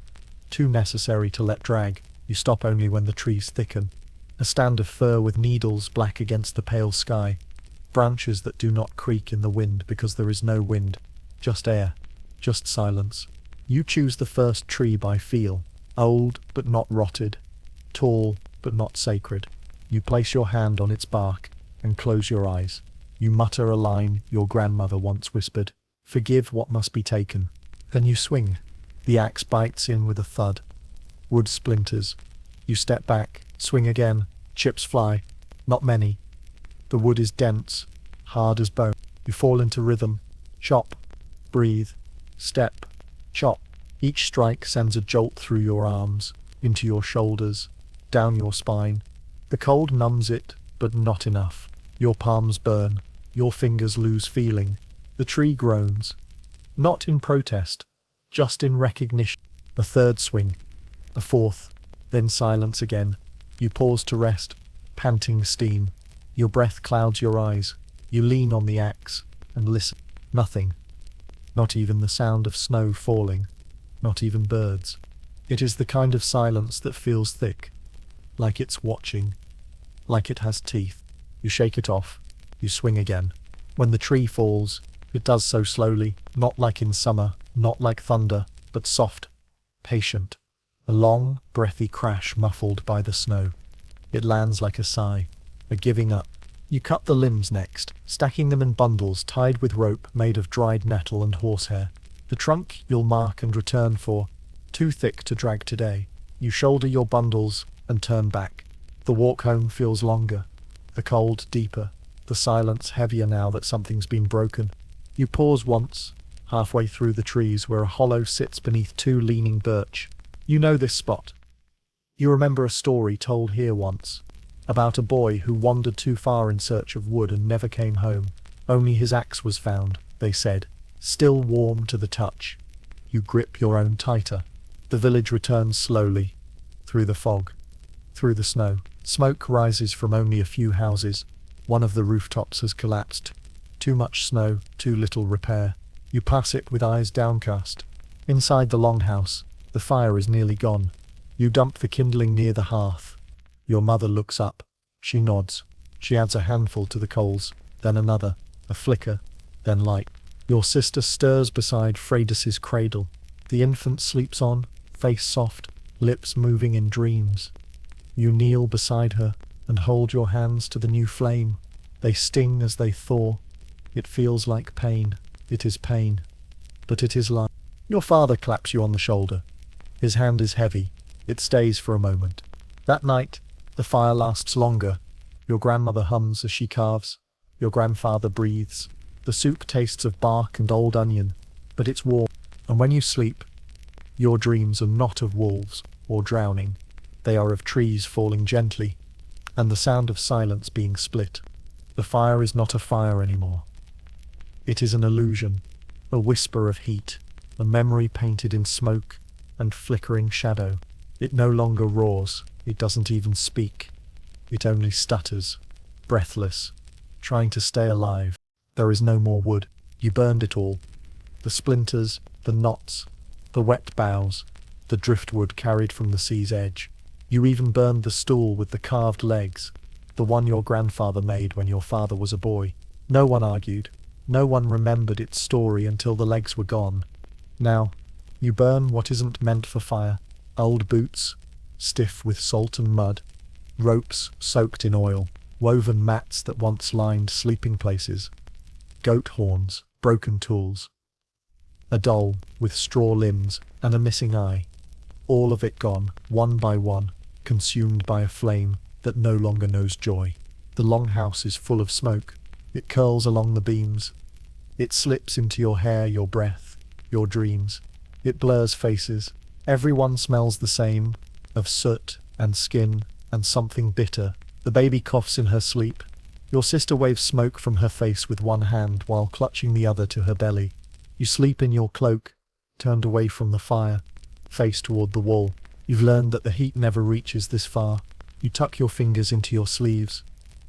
too necessary to let drag. You stop only when the trees thicken. A stand of fir with needles black against the pale sky. Branches that do not creak in the wind because there is no wind. Just air. Just silence. You choose the first tree by feel. Old but not rotted. Tall but not sacred. You place your hand on its bark and close your eyes. You mutter a line your grandmother once whispered. Forgive what must be taken. Then you swing. The axe bites in with a thud. Wood splinters. You step back, swing again. Chips fly. Not many. The wood is dense, hard as bone. You fall into rhythm. Chop. Breathe. Step. Chop. Each strike sends a jolt through your arms, into your shoulders, down your spine. The cold numbs it, but not enough. Your palms burn. Your fingers lose feeling. The tree groans. Not in protest, just in recognition. A third swing. A fourth, then silence again. You pause to rest, panting steam. Your breath clouds your eyes. You lean on the axe and listen. Nothing. Not even the sound of snow falling. Not even birds. It is the kind of silence that feels thick, like it's watching, like it has teeth. You shake it off. You swing again. When the tree falls, it does so slowly, not like in summer, not like thunder, but soft, patient. A long, breathy crash muffled by the snow. It lands like a sigh, a giving up. You cut the limbs next, stacking them in bundles tied with rope made of dried nettle and horsehair. The trunk you'll mark and return for, too thick to drag today. You shoulder your bundles and turn back. The walk home feels longer, the cold deeper, the silence heavier now that something's been broken. You pause once, halfway through the trees where a hollow sits beneath two leaning birch. You know this spot. You remember a story told here once, about a boy who wandered too far in search of wood and never came home. Only his axe was found, they said, still warm to the touch. You grip your own tighter. The village returns slowly, through the fog, through the snow. Smoke rises from only a few houses. One of the rooftops has collapsed. Too much snow, too little repair. You pass it with eyes downcast. Inside the longhouse, the fire is nearly gone. You dump the kindling near the hearth. Your mother looks up. She nods. She adds a handful to the coals, then another, a flicker, then light. Your sister stirs beside Freydis's cradle. The infant sleeps on, face soft, lips moving in dreams. You kneel beside her and hold your hands to the new flame. They sting as they thaw. It feels like pain. It is pain. But it is life. Your father claps you on the shoulder. His hand is heavy. It stays for a moment. That night, the fire lasts longer. Your grandmother hums as she carves. Your grandfather breathes. The soup tastes of bark and old onion, but it's warm. And when you sleep, your dreams are not of wolves or drowning. They are of trees falling gently, and the sound of silence being split. The fire is not a fire anymore. It is an illusion, a whisper of heat, a memory painted in smoke and flickering shadow. It no longer roars. It doesn't even speak. It only stutters, breathless, trying to stay alive. There is no more wood. You burned it all. The splinters, the knots, the wet boughs, the driftwood carried from the sea's edge. You even burned the stool with the carved legs, the one your grandfather made when your father was a boy. No one argued. No one remembered its story until the legs were gone. Now, you burn what isn't meant for fire. Old boots, stiff with salt and mud, ropes soaked in oil, woven mats that once lined sleeping places, goat horns, broken tools, a doll with straw limbs and a missing eye. All of it gone, one by one, consumed by a flame that no longer knows joy. The longhouse is full of smoke. It curls along the beams. It slips into your hair, your breath, your dreams. It blurs faces. Everyone smells the same, of soot and skin and something bitter. The baby coughs in her sleep. Your sister waves smoke from her face with one hand while clutching the other to her belly. You sleep in your cloak, turned away from the fire, face toward the wall. You've learned that the heat never reaches this far. You tuck your fingers into your sleeves,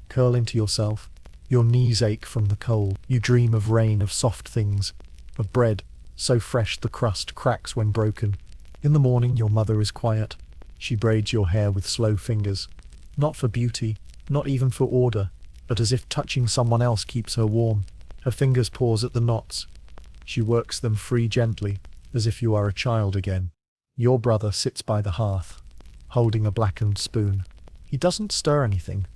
curl into yourself. Your knees ache from the cold. You dream of rain, of soft things, of bread, so fresh the crust cracks when broken. In the morning your mother is quiet. She braids your hair with slow fingers, not for beauty, not even for order, but as if touching someone else keeps her warm. Her fingers pause at the knots. She works them free gently, as if you are a child again. Your brother sits by the hearth, holding a blackened spoon. He doesn't stir anything.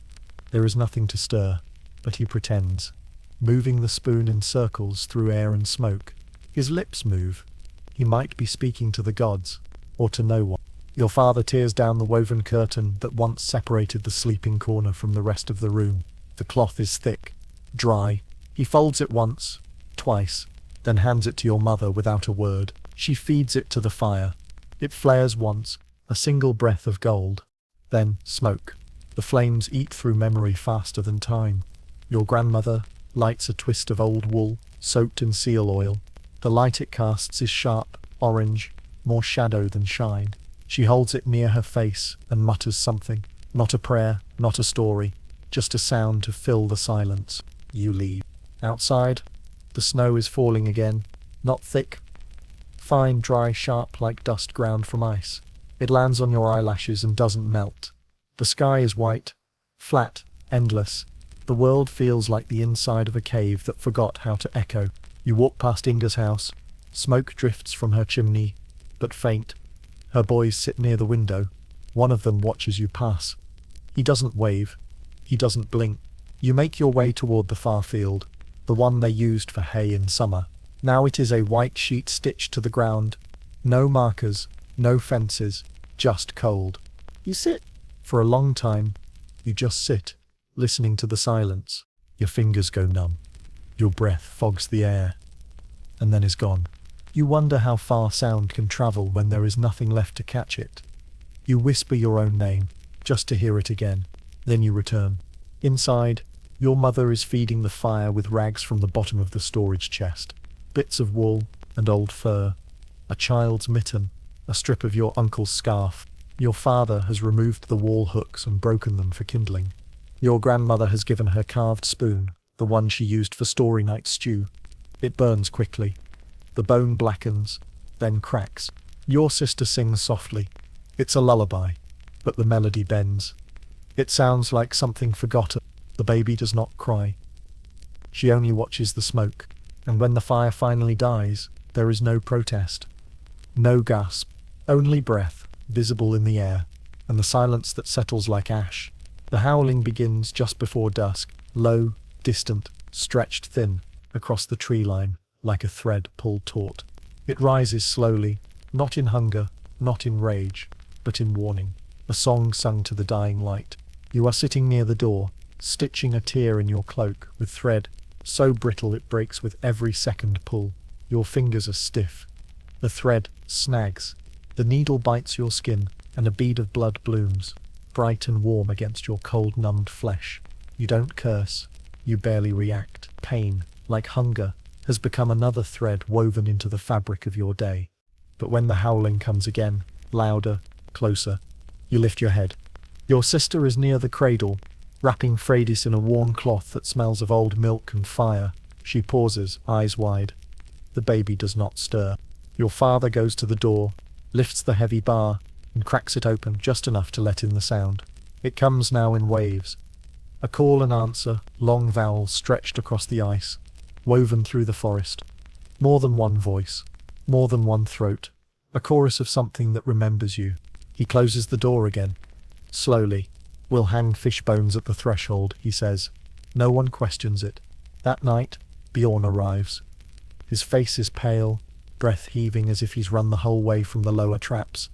There is nothing to stir, but he pretends, moving the spoon in circles through air and smoke. His lips move. He might be speaking to the gods, or to no one. Your father tears down the woven curtain that once separated the sleeping corner from the rest of the room. The cloth is thick, dry. He folds it once, twice, then hands it to your mother without a word. She feeds it to the fire. It flares once, a single breath of gold. Then smoke. The flames eat through memory faster than time. Your grandmother lights a twist of old wool, soaked in seal oil. The light it casts is sharp, orange, more shadow than shine. She holds it near her face and mutters something. Not a prayer, not a story, just a sound to fill the silence. You leave. Outside, the snow is falling again. Not thick. Fine, dry, sharp like dust ground from ice. It lands on your eyelashes and doesn't melt. The sky is white, flat, endless. The world feels like the inside of a cave that forgot how to echo. You walk past Inga's house. Smoke drifts from her chimney, but faint. Her boys sit near the window. One of them watches you pass. He doesn't wave. He doesn't blink. You make your way toward the far field, the one they used for hay in summer. Now it is a white sheet stitched to the ground. No markers, no fences, just cold. You sit. For a long time, you just sit, listening to the silence. Your fingers go numb. Your breath fogs the air, and then is gone. You wonder how far sound can travel when there is nothing left to catch it. You whisper your own name, just to hear it again. Then you return. Inside, your mother is feeding the fire with rags from the bottom of the storage chest. Bits of wool and old fur, a child's mitten, a strip of your uncle's scarf. Your father has removed the wall hooks and broken them for kindling. Your grandmother has given her carved spoon, the one she used for story night stew. It burns quickly. The bone blackens, then cracks. Your sister sings softly. It's a lullaby, but the melody bends. It sounds like something forgotten. The baby does not cry. She only watches the smoke, and when the fire finally dies, there is no protest. No gasp, only breath, visible in the air, and the silence that settles like ash. The howling begins just before dusk, low, distant, stretched thin, across the tree line, like a thread pulled taut. It rises slowly, not in hunger, not in rage, but in warning. A song sung to the dying light. You are sitting near the door, stitching a tear in your cloak with thread, so brittle it breaks with every second pull. Your fingers are stiff. The thread snags. The needle bites your skin, and a bead of blood blooms, bright and warm against your cold, numbed flesh. You don't curse. You barely react. Pain, like hunger, has become another thread woven into the fabric of your day. But when the howling comes again, louder, closer, you lift your head. Your sister is near the cradle, wrapping Freydis in a warm cloth that smells of old milk and fire. She pauses, eyes wide. The baby does not stir. Your father goes to the door, lifts the heavy bar, and cracks it open just enough to let in the sound. It comes now in waves. A call and answer, long vowels stretched across the ice, woven through the forest. More than one voice, more than one throat, a chorus of something that remembers you. He closes the door again. Slowly. We'll hang fish bones at the threshold, he says. No one questions it. That night, Bjorn arrives. His face is pale, breath heaving as if he's run the whole way from the lower traps.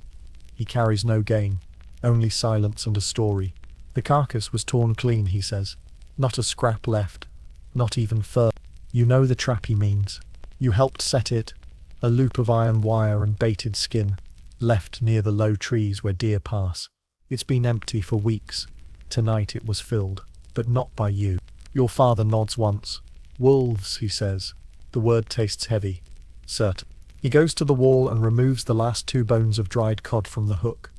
He carries no game, only silence and a story. The carcass was torn clean, he says. Not a scrap left, not even fur. You know the trap he means. You helped set it, a loop of iron wire and baited skin, left near the low trees where deer pass. It's been empty for weeks. Tonight it was filled, but not by you. Your father nods once. Wolves, he says. The word tastes heavy. Certain. He goes to the wall and removes the last 2 bones of dried cod from the hook.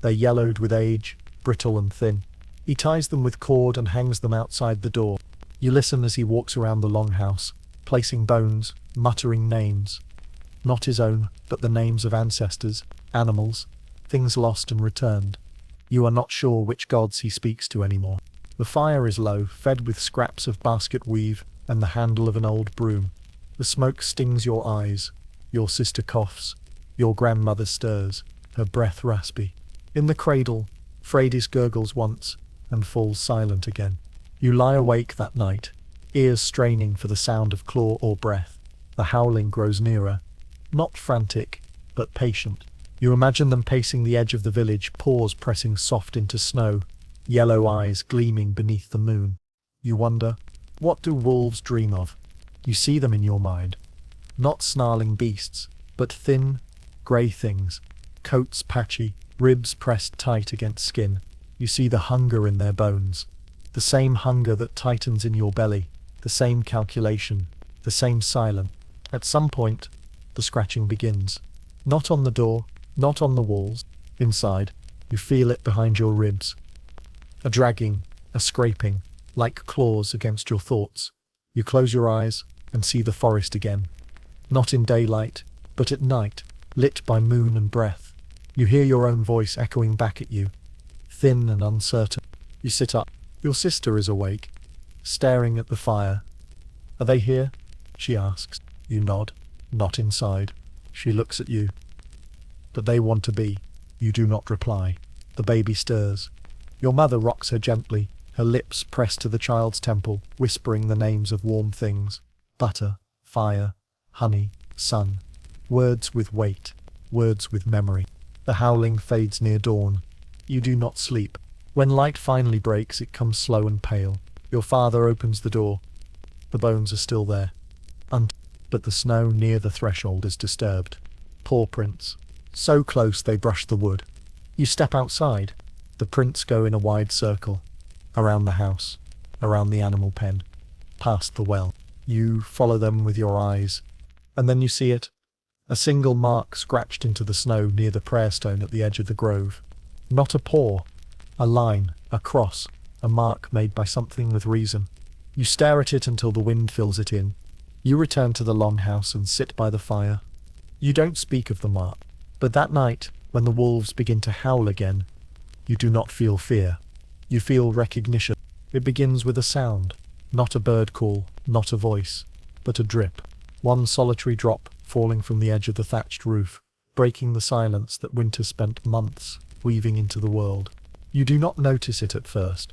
They're yellowed with age, brittle and thin. He ties them with cord and hangs them outside the door. You listen as he walks around the longhouse, placing bones, muttering names. Not his own, but the names of ancestors, animals, things lost and returned. You are not sure which gods he speaks to anymore. The fire is low, fed with scraps of basket weave and the handle of an old broom. The smoke stings your eyes. Your sister coughs. Your grandmother stirs, her breath raspy. In the cradle, Freydis gurgles once and falls silent again. You lie awake that night, ears straining for the sound of claw or breath. The howling grows nearer. Not frantic, but patient. You imagine them pacing the edge of the village, paws pressing soft into snow, yellow eyes gleaming beneath the moon. You wonder, what do wolves dream of? You see them in your mind. Not snarling beasts, but thin, grey things, coats patchy, ribs pressed tight against skin. You see the hunger in their bones. The same hunger that tightens in your belly, the same calculation, the same silence. At some point, the scratching begins. Not on the door, not on the walls, Inside, you feel it behind your ribs. A dragging, a scraping, like claws against your thoughts. You close your eyes and see the forest again. Not in daylight, but at night, lit by moon and breath. You hear your own voice echoing back at you, thin and uncertain. You sit up. Your sister is awake, staring at the fire. "Are they here?" she asks. You nod. "Not inside." She looks at you. "But they want to be." You do not reply. The baby stirs. Your mother rocks her gently, her lips pressed to the child's temple, whispering the names of warm things. Butter, fire, honey, sun. Words with weight, words with memory. The howling fades near dawn. You do not sleep. When light finally breaks, it comes slow and pale. Your father opens the door. The bones are still there. But the snow near the threshold is disturbed. Paw prints. So close they brush the wood. You step outside. The prints go in a wide circle. Around the house. Around the animal pen. Past the well. You follow them with your eyes. And then you see it. A single mark scratched into the snow near the prayer stone at the edge of the grove. Not a paw. A line, a cross, a mark made by something with reason. You stare at it until the wind fills it in. You return to the longhouse and sit by the fire. You don't speak of the mark. But that night, when the wolves begin to howl again, you do not feel fear. You feel recognition. It begins with a sound. Not a bird call, not a voice, but a drip. One solitary drop falling from the edge of the thatched roof, breaking the silence that winter spent months weaving into the world. You do not notice it at first.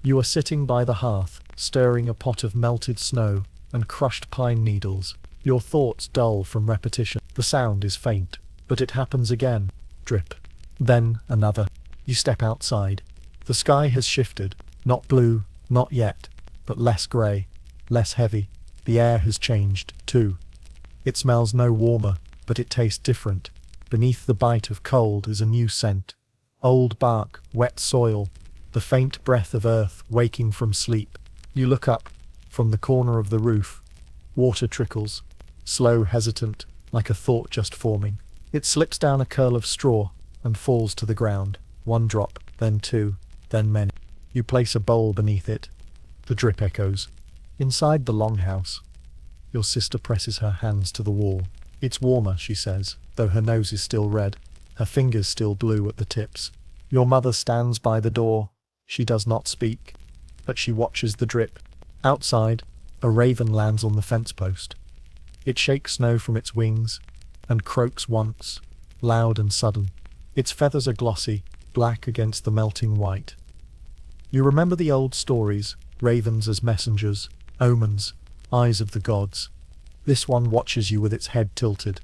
You are sitting by the hearth, stirring a pot of melted snow and crushed pine needles. Your thoughts dull from repetition. The sound is faint, but it happens again. Drip. Then another. You step outside. The sky has shifted. Not blue, not yet, but less grey, less heavy. The air has changed, too. It smells no warmer, but it tastes different. Beneath the bite of cold is a new scent. Old bark, wet soil, the faint breath of earth waking from sleep. You look up. From the corner of the roof, water trickles, slow, hesitant, like a thought just forming. It slips down a curl of straw and falls to the ground. One drop, then two, then many. You place a bowl beneath it. The drip echoes. Inside the longhouse, your sister presses her hands to the wall. "It's warmer," she says, though her nose is still red, her fingers still blue at the tips. Your mother stands by the door. She does not speak, but she watches the drip. Outside, a raven lands on the fence post. It shakes snow from its wings and croaks once, loud and sudden. Its feathers are glossy, black against the melting white. You remember the old stories, ravens as messengers, omens, eyes of the gods. This one watches you with its head tilted.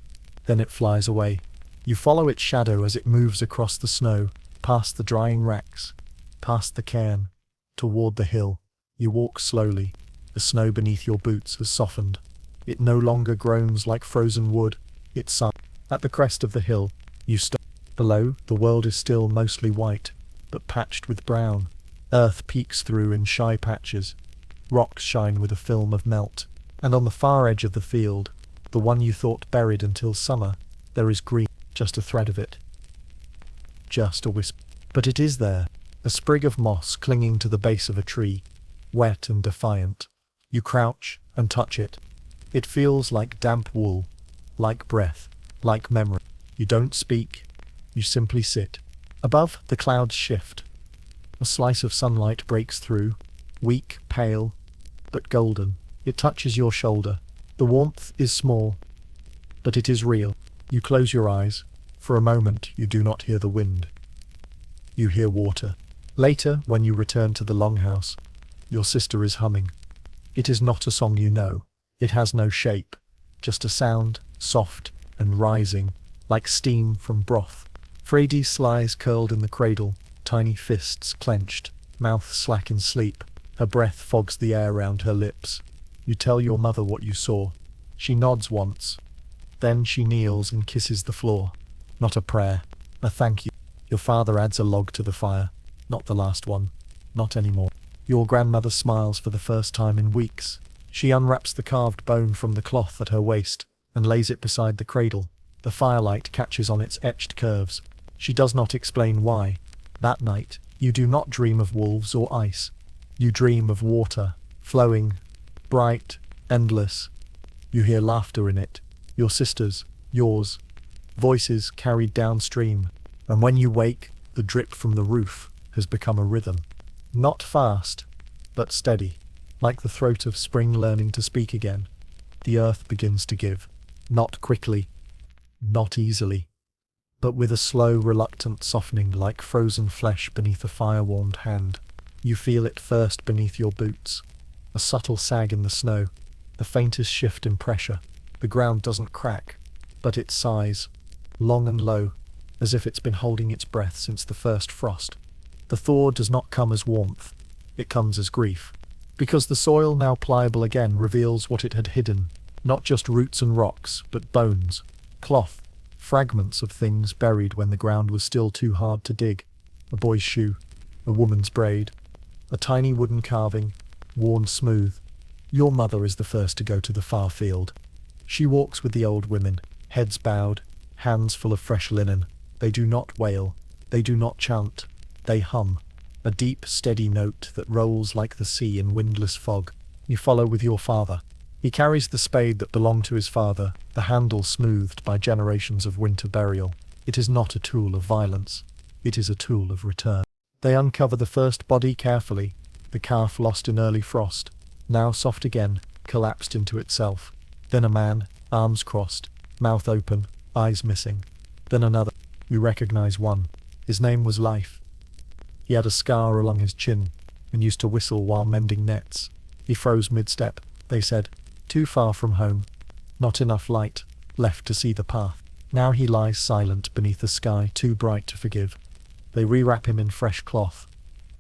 Then it flies away. You follow its shadow as it moves across the snow, past the drying racks, past the cairn, toward the hill. You walk slowly. The snow beneath your boots has softened. It no longer groans like frozen wood. It sighs. At the crest of the hill, you stop. Below, the world is still mostly white, but patched with brown. Earth peeks through in shy patches. Rocks shine with a film of melt. And on the far edge of the field, the one you thought buried until summer, there is green, just a thread of it. Just a wisp. But it is there, a sprig of moss clinging to the base of a tree, wet and defiant. You crouch and touch it. It feels like damp wool, like breath, like memory. You don't speak, you simply sit. Above, the clouds shift. A slice of sunlight breaks through, weak, pale, but golden. It touches your shoulder. The warmth is small, but it is real. You close your eyes. For a moment, you do not hear the wind. You hear water. Later, when you return to the longhouse, your sister is humming. It is not a song you know. It has no shape, just a sound, soft and rising, like steam from broth. Freydis lies curled in the cradle, tiny fists clenched, mouth slack in sleep. Her breath fogs the air round her lips. You tell your mother what you saw. She nods once. Then she kneels and kisses the floor. Not a prayer, a thank you. Your father adds a log to the fire. Not the last one. Not anymore. Your grandmother smiles for the first time in weeks. She unwraps the carved bone from the cloth at her waist and lays it beside the cradle. The firelight catches on its etched curves. She does not explain why. That night, you do not dream of wolves or ice. You dream of water, flowing, bright, endless. You hear laughter in it, your sister's, yours, voices carried downstream. And when you wake, the drip from the roof has become a rhythm. Not fast, but steady, like the throat of spring learning to speak again. The earth begins to give, not quickly, not easily, but with a slow, reluctant softening like frozen flesh beneath a fire-warmed hand. You feel it first beneath your boots, a subtle sag in the snow, the faintest shift in pressure. The ground doesn't crack, but it sighs, long and low, as if it's been holding its breath since the first frost. The thaw does not come as warmth, it comes as grief, because the soil, now pliable again, reveals what it had hidden, not just roots and rocks, but bones, cloth, fragments of things buried when the ground was still too hard to dig. A boy's shoe, a woman's braid, a tiny wooden carving, worn smooth. Your mother is the first to go to the far field. She walks with the old women, heads bowed, hands full of fresh linen. They do not wail, they do not chant, they hum, a deep, steady note that rolls like the sea in windless fog. You follow with your father. He carries the spade that belonged to his father, the handle smoothed by generations of winter burial. It is not a tool of violence, it is a tool of return. They uncover the first body carefully, the calf lost in early frost, now soft again, collapsed into itself. Then a man, arms crossed, mouth open, eyes missing. Then another. You recognize one. His name was Life. He had a scar along his chin, and used to whistle while mending nets. He froze mid-step, they said. Too far from home. Not enough light, left to see the path. Now he lies silent beneath a sky too bright to forgive. They rewrap him in fresh cloth,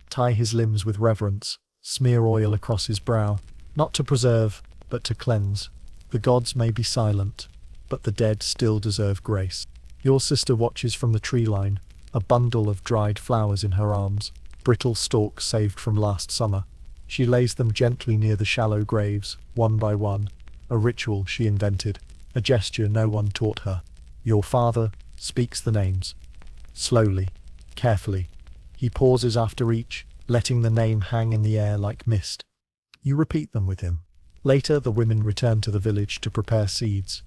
tie his limbs with reverence, smear oil across his brow, not to preserve, but to cleanse. The gods may be silent, but the dead still deserve grace. Your sister watches from the tree line, a bundle of dried flowers in her arms, brittle stalks saved from last summer. She lays them gently near the shallow graves, one by one, a ritual she invented, a gesture no one taught her. Your father speaks the names. Slowly, carefully. He pauses after each, letting the name hang in the air like mist. You repeat them with him. Later, the women return to the village to prepare seeds.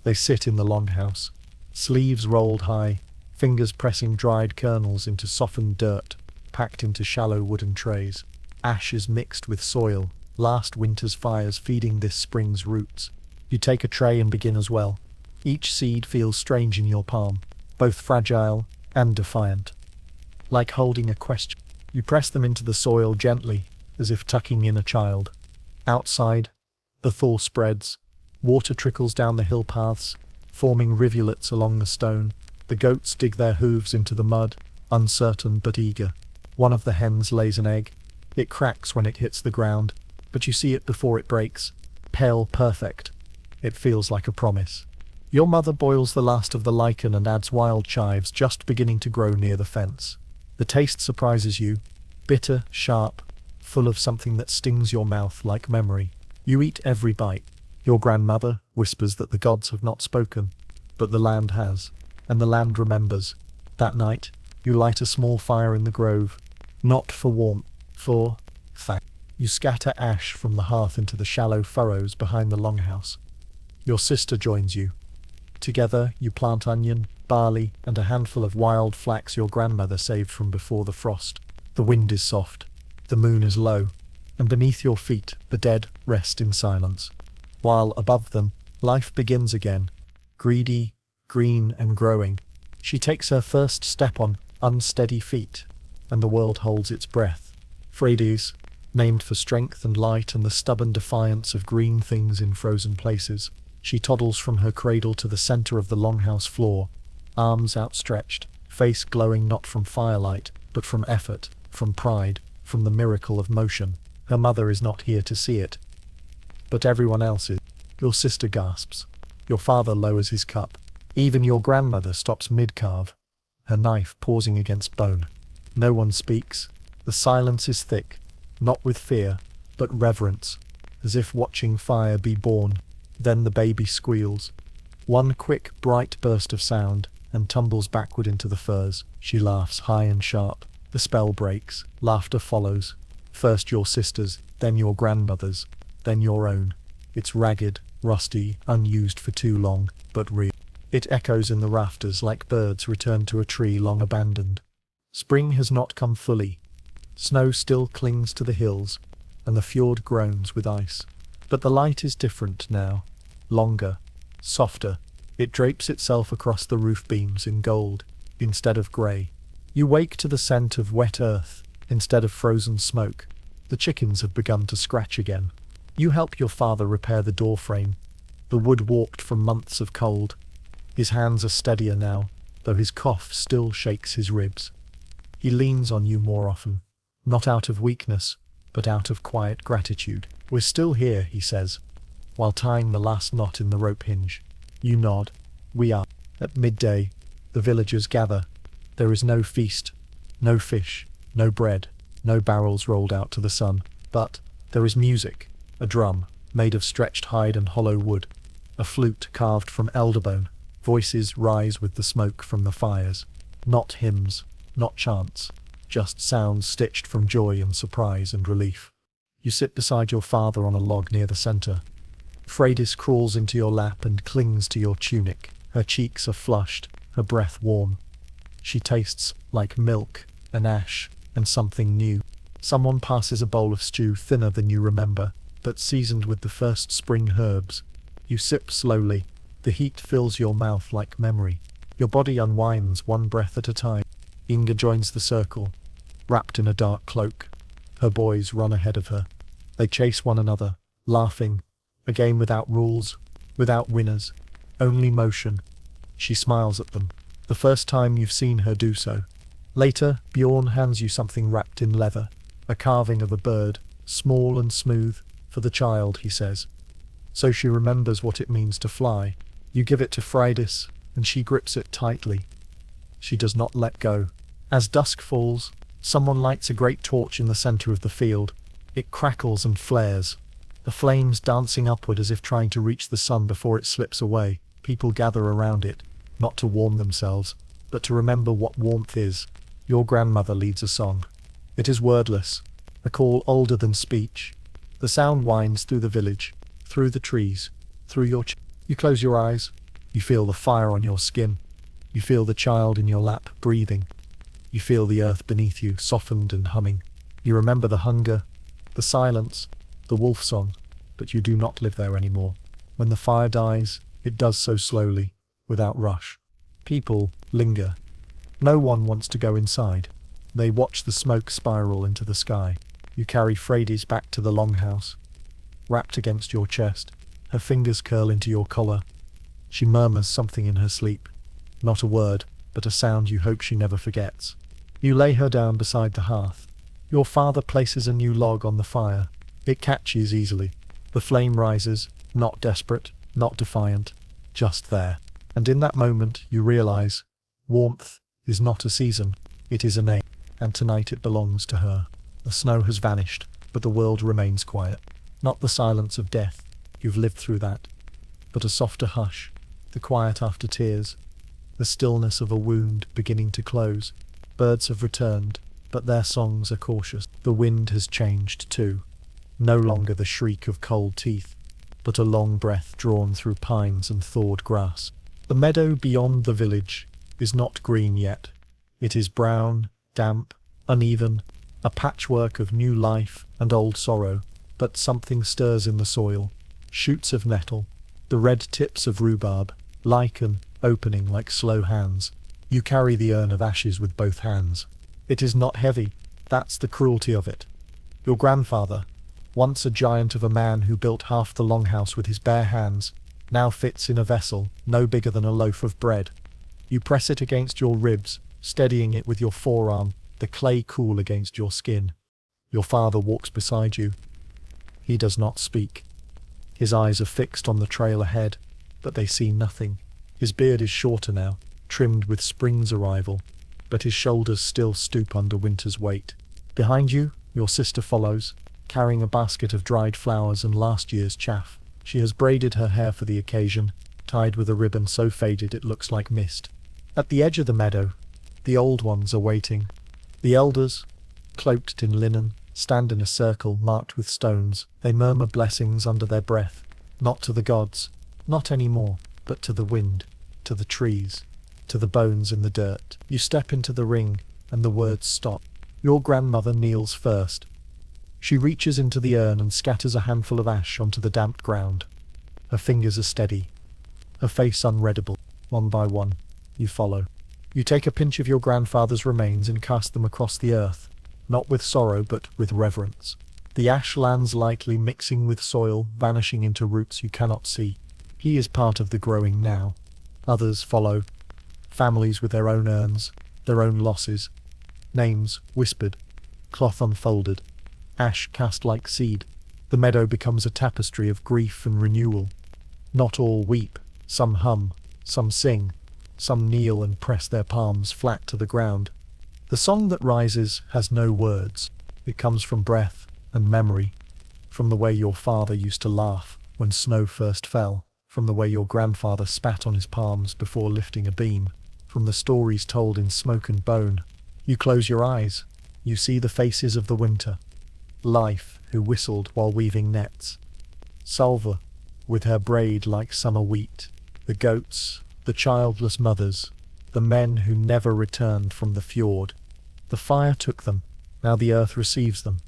They sit in the longhouse, sleeves rolled high, fingers pressing dried kernels into softened dirt, packed into shallow wooden trays. Ash is mixed with soil, last winter's fires feeding this spring's roots. You take a tray and begin as well. Each seed feels strange in your palm, both fragile and defiant. Like holding a question. You press them into the soil gently, as if tucking in a child. Outside, the thaw spreads. Water trickles down the hill paths, forming rivulets along the stone. The goats dig their hooves into the mud, uncertain but eager. One of the hens lays an egg. It cracks when it hits the ground, but you see it before it breaks. Pale perfect. It feels like a promise. Your mother boils the last of the lichen and adds wild chives just beginning to grow near the fence. The taste surprises you. Bitter, sharp, full of something that stings your mouth like memory. You eat every bite. Your grandmother whispers that the gods have not spoken, but the land has, and the land remembers. That night, you light a small fire in the grove, not for warmth, for fact. You scatter ash from the hearth into the shallow furrows behind the longhouse. Your sister joins you. Together, you plant onion, barley, and a handful of wild flax your grandmother saved from before the frost. The wind is soft, the moon is low, and beneath your feet, the dead rest in silence. While above them, life begins again, greedy, green, and growing. She takes her first step on unsteady feet, and the world holds its breath. Frades, named for strength and light and the stubborn defiance of green things in frozen places. She toddles from her cradle to the center of the longhouse floor, arms outstretched, face glowing not from firelight, but from effort, from pride, from the miracle of motion. Her mother is not here to see it, but everyone else is. Your sister gasps. Your father lowers his cup. Even your grandmother stops mid-carve, her knife pausing against bone. No one speaks. The silence is thick, not with fear, but reverence, as if watching fire be born. Then the baby squeals. One quick, bright burst of sound, and tumbles backward into the furs. She laughs high and sharp. The spell breaks. Laughter follows. First your sister's, then your grandmother's, then your own. It's ragged, rusty, unused for too long, but real. It echoes in the rafters like birds returned to a tree long abandoned. Spring has not come fully. Snow still clings to the hills, and the fjord groans with ice. But the light is different now. Longer, softer. It drapes itself across the roof beams in gold, instead of grey. You wake to the scent of wet earth, instead of frozen smoke. The chickens have begun to scratch again. You help your father repair the door frame. The wood warped from months of cold. His hands are steadier now, though his cough still shakes his ribs. He leans on you more often, not out of weakness, but out of quiet gratitude. "We're still here," he says, while tying the last knot in the rope hinge. You nod. "We are." At midday, the villagers gather. There is no feast, no fish, no bread, no barrels rolled out to the sun. But there is music, a drum, made of stretched hide and hollow wood, a flute carved from elderbone. Voices rise with the smoke from the fires. Not hymns, not chants, just sounds stitched from joy and surprise and relief. You sit beside your father on a log near the center. Freydis crawls into your lap and clings to your tunic. Her cheeks are flushed, her breath warm. She tastes like milk, an ash, and something new. Someone passes a bowl of stew thinner than you remember, but seasoned with the first spring herbs. You sip slowly. The heat fills your mouth like memory. Your body unwinds one breath at a time. Inga joins the circle, wrapped in a dark cloak. Her boys run ahead of her. They chase one another, laughing. A game without rules, without winners, only motion. She smiles at them, the first time you've seen her do so. Later, Bjorn hands you something wrapped in leather, a carving of a bird, small and smooth, for the child, he says. So she remembers what it means to fly. You give it to Freydis, and she grips it tightly. She does not let go. As dusk falls, someone lights a great torch in the center of the field. It crackles and flares, the flames dancing upward as if trying to reach the sun before it slips away. People gather around it, not to warm themselves, but to remember what warmth is. Your grandmother leads a song. It is wordless, a call older than speech. The sound winds through the village, through the trees, through your You close your eyes. You feel the fire on your skin. You feel the child in your lap breathing. You feel the earth beneath you softened and humming. You remember the hunger, the silence, the wolf song, but you do not live there anymore. When the fire dies, it does so slowly, without rush. People linger. No one wants to go inside. They watch the smoke spiral into the sky. You carry Freydis back to the longhouse. Wrapped against your chest, her fingers curl into your collar. She murmurs something in her sleep. Not a word, but a sound you hope she never forgets. You lay her down beside the hearth. Your father places a new log on the fire. It catches easily. The flame rises, not desperate, not defiant, just there. And in that moment you realize, warmth is not a season, it is a name. And tonight it belongs to her. The snow has vanished, but the world remains quiet. Not the silence of death, you've lived through that, but a softer hush, the quiet after tears, the stillness of a wound beginning to close. Birds have returned, but their songs are cautious. The wind has changed too. No longer the shriek of cold teeth, but a long breath drawn through pines and thawed grass. The meadow beyond the village is not green yet. It is brown, damp, uneven, a patchwork of new life and old sorrow, but something stirs in the soil. Shoots of nettle, the red tips of rhubarb, lichen opening like slow hands. You carry the urn of ashes with both hands. It is not heavy, that's the cruelty of it. Your grandfather, once a giant of a man who built half the longhouse with his bare hands, now fits in a vessel no bigger than a loaf of bread. You press it against your ribs, steadying it with your forearm, the clay cool against your skin. Your father walks beside you. He does not speak. His eyes are fixed on the trail ahead, but they see nothing. His beard is shorter now, trimmed with spring's arrival, but his shoulders still stoop under winter's weight. Behind you, your sister follows, carrying a basket of dried flowers and last year's chaff. She has braided her hair for the occasion, tied with a ribbon so faded it looks like mist. At the edge of the meadow, the old ones are waiting. The elders, cloaked in linen, stand in a circle marked with stones. They murmur blessings under their breath, not to the gods, not anymore, but to the wind, to the trees, to the bones in the dirt. You step into the ring, and the words stop. Your grandmother kneels first. She reaches into the urn and scatters a handful of ash onto the damped ground. Her fingers are steady, her face unreadable. One by one, you follow. You take a pinch of your grandfather's remains and cast them across the earth, not with sorrow but with reverence. The ash lands lightly, mixing with soil, vanishing into roots you cannot see. He is part of the growing now. Others follow, families with their own urns, their own losses. Names whispered, cloth unfolded, ash cast like seed. The meadow becomes a tapestry of grief and renewal. Not all weep, some hum, some sing, some kneel and press their palms flat to the ground. The song that rises has no words. It comes from breath and memory, from the way your father used to laugh when snow first fell, from the way your grandfather spat on his palms before lifting a beam, from the stories told in smoke and bone. You close your eyes, you see the faces of the winter. Life, who whistled while weaving nets. Salva, with her braid like summer wheat. The goats, the childless mothers, the men who never returned from the fjord. The fire took them, now the earth receives them.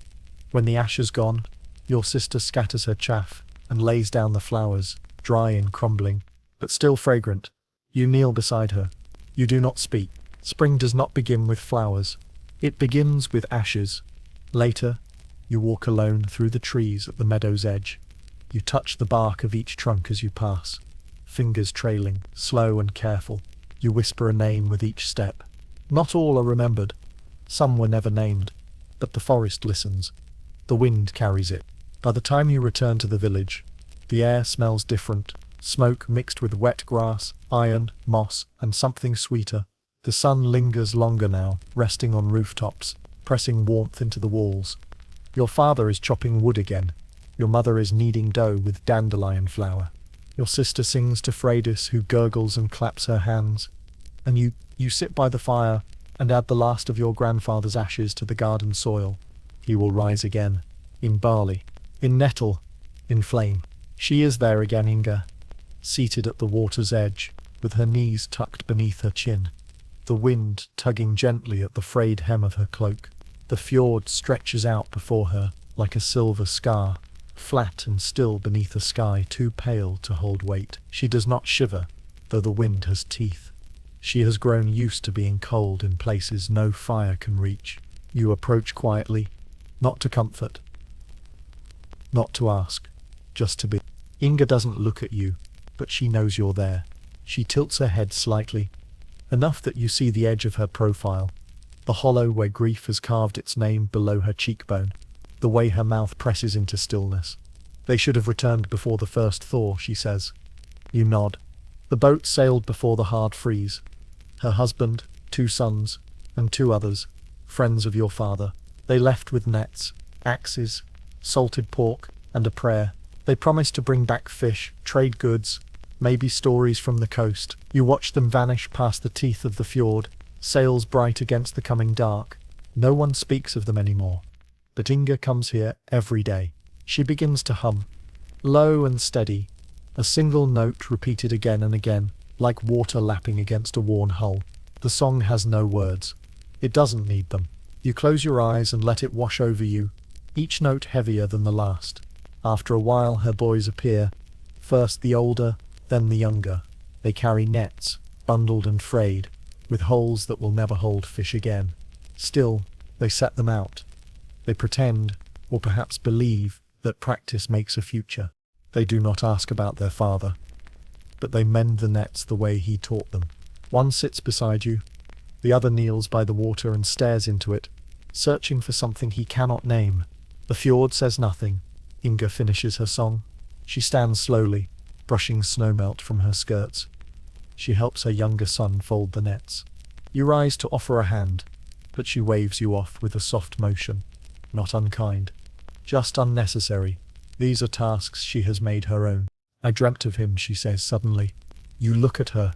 When the ash is gone, your sister scatters her chaff and lays down the flowers, dry and crumbling, but still fragrant. You kneel beside her. You do not speak. Spring does not begin with flowers. It begins with ashes. Later, you walk alone through the trees at the meadow's edge. You touch the bark of each trunk as you pass, fingers trailing, slow and careful. You whisper a name with each step. Not all are remembered. Some were never named. But the forest listens. The wind carries it. By the time you return to the village, the air smells different. Smoke mixed with wet grass, iron, moss, and something sweeter. The sun lingers longer now, resting on rooftops, pressing warmth into the walls. Your father is chopping wood again. Your mother is kneading dough with dandelion flour. Your sister sings to Freydis, who gurgles and claps her hands. And you sit by the fire and add the last of your grandfather's ashes to the garden soil. He will rise again, in barley, in nettle, in flame. She is there again, Inga, seated at the water's edge, with her knees tucked beneath her chin. The wind tugging gently at the frayed hem of her cloak. The fjord stretches out before her like a silver scar, flat and still beneath a sky too pale to hold weight. She does not shiver, though the wind has teeth. She has grown used to being cold in places no fire can reach. You approach quietly, not to comfort, not to ask, just to be. Inga doesn't look at you, but she knows you're there. She tilts her head slightly, enough that you see the edge of her profile, the hollow where grief has carved its name below her cheekbone, the way her mouth presses into stillness. They should have returned before the first thaw, she says. You nod. The boat sailed before the hard freeze. Her husband, 2 sons, and 2 others, friends of your father. They left with nets, axes, salted pork, and a prayer. They promised to bring back fish, trade goods, maybe stories from the coast. You watch them vanish past the teeth of the fjord, sails bright against the coming dark. No one speaks of them anymore. But Inga comes here every day. She begins to hum, low and steady, a single note repeated again and again, like water lapping against a worn hull. The song has no words. It doesn't need them. You close your eyes and let it wash over you, each note heavier than the last. After a while her boys appear, first the older, then the younger. They carry nets, bundled and frayed, with holes that will never hold fish again. Still, they set them out. They pretend, or perhaps believe, that practice makes a future. They do not ask about their father, but they mend the nets the way he taught them. One sits beside you, the other kneels by the water and stares into it, searching for something he cannot name. The fjord says nothing. Inga finishes her song. She stands slowly, brushing snowmelt from her skirts. She helps her younger son fold the nets. You rise to offer a hand, but she waves you off with a soft motion. Not unkind, just unnecessary. These are tasks she has made her own. I dreamt of him, she says suddenly. You look at her.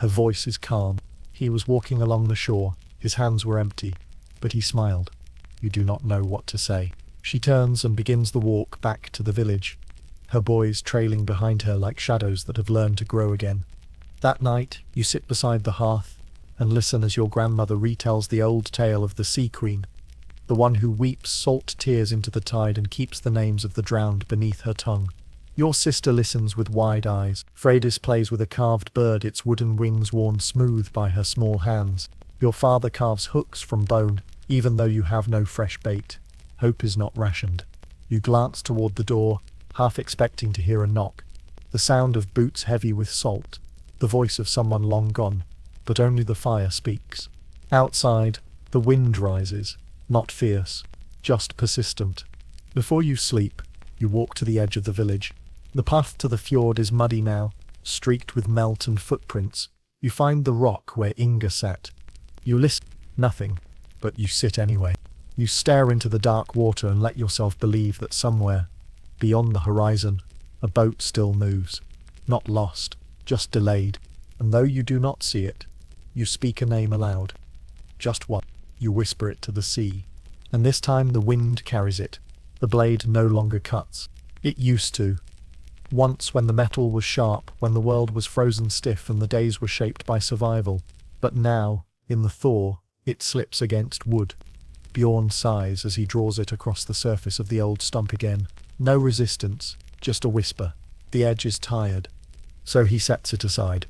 Her voice is calm. He was walking along the shore. His hands were empty, but he smiled. You do not know what to say. She turns and begins the walk back to the village, her boys trailing behind her like shadows that have learned to grow again. That night, you sit beside the hearth and listen as your grandmother retells the old tale of the sea queen, the one who weeps salt tears into the tide and keeps the names of the drowned beneath her tongue. Your sister listens with wide eyes. Freydis plays with a carved bird, its wooden wings worn smooth by her small hands. Your father carves hooks from bone, even though you have no fresh bait. Hope is not rationed. You glance toward the door, half expecting to hear a knock. The sound of boots heavy with salt. The voice of someone long gone, but only the fire speaks. Outside, the wind rises, not fierce, just persistent. Before you sleep, you walk to the edge of the village. The path to the fjord is muddy now, streaked with melt and footprints. You find the rock where Inga sat. You listen, nothing, but you sit anyway. You stare into the dark water and let yourself believe that somewhere, beyond the horizon, a boat still moves. Not lost, just delayed. And though you do not see it, you speak a name aloud. Just one. You whisper it to the sea. And this time the wind carries it. The blade no longer cuts. It used to. Once when the metal was sharp, when the world was frozen stiff and the days were shaped by survival. But now, in the thaw, it slips against wood. Bjorn sighs as he draws it across the surface of the old stump again. No resistance, just a whisper. The edge is tired. So he sets it aside.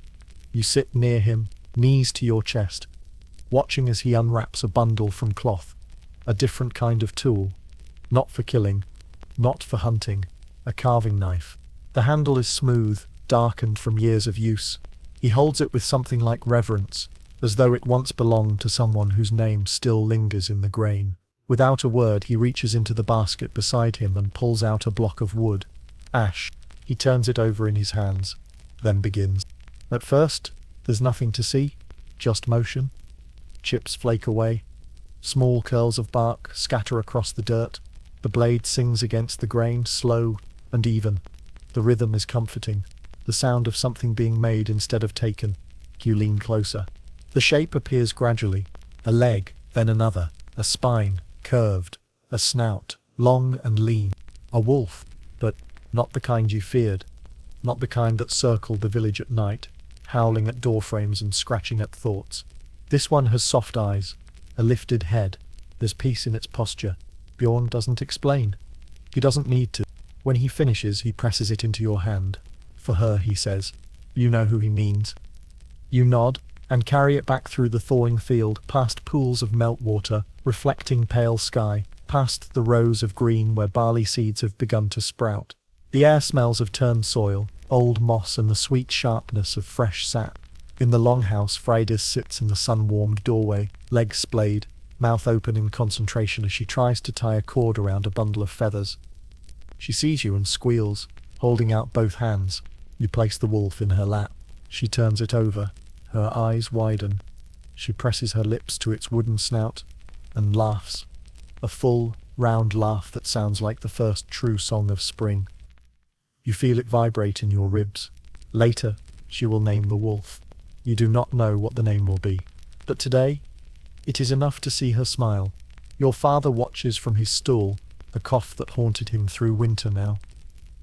You sit near him, knees to your chest, watching as he unwraps a bundle from cloth. A different kind of tool. Not for killing, not for hunting. A carving knife. The handle is smooth, darkened from years of use. He holds it with something like reverence, as though it once belonged to someone whose name still lingers in the grain. Without a word, he reaches into the basket beside him and pulls out a block of wood. Ash. He turns it over in his hands, then begins. At first, there's nothing to see, just motion. Chips flake away. Small curls of bark scatter across the dirt. The blade sings against the grain, slow and even. The rhythm is comforting. The sound of something being made instead of taken. You lean closer. The shape appears gradually. A leg, then another. A spine, curved. A snout, long and lean. A wolf, but not the kind you feared. Not the kind that circled the village at night, howling at doorframes and scratching at thoughts. This one has soft eyes, a lifted head. There's peace in its posture. Bjorn doesn't explain. He doesn't need to. When he finishes, he presses it into your hand. For her, he says. You know who he means. You nod, and carry it back through the thawing field, past pools of meltwater, reflecting pale sky, past the rows of green where barley seeds have begun to sprout. The air smells of turned soil, old moss and the sweet sharpness of fresh sap. In the longhouse, Freydis sits in the sun-warmed doorway, legs splayed, mouth open in concentration as she tries to tie a cord around a bundle of feathers. She sees you and squeals, holding out both hands. You place the wolf in her lap. She turns it over. Her eyes widen. She presses her lips to its wooden snout and laughs. A full, round laugh that sounds like the first true song of spring. You feel it vibrate in your ribs. Later, she will name the wolf. You do not know what the name will be. But today, it is enough to see her smile. Your father watches from his stool, a cough that haunted him through winter now.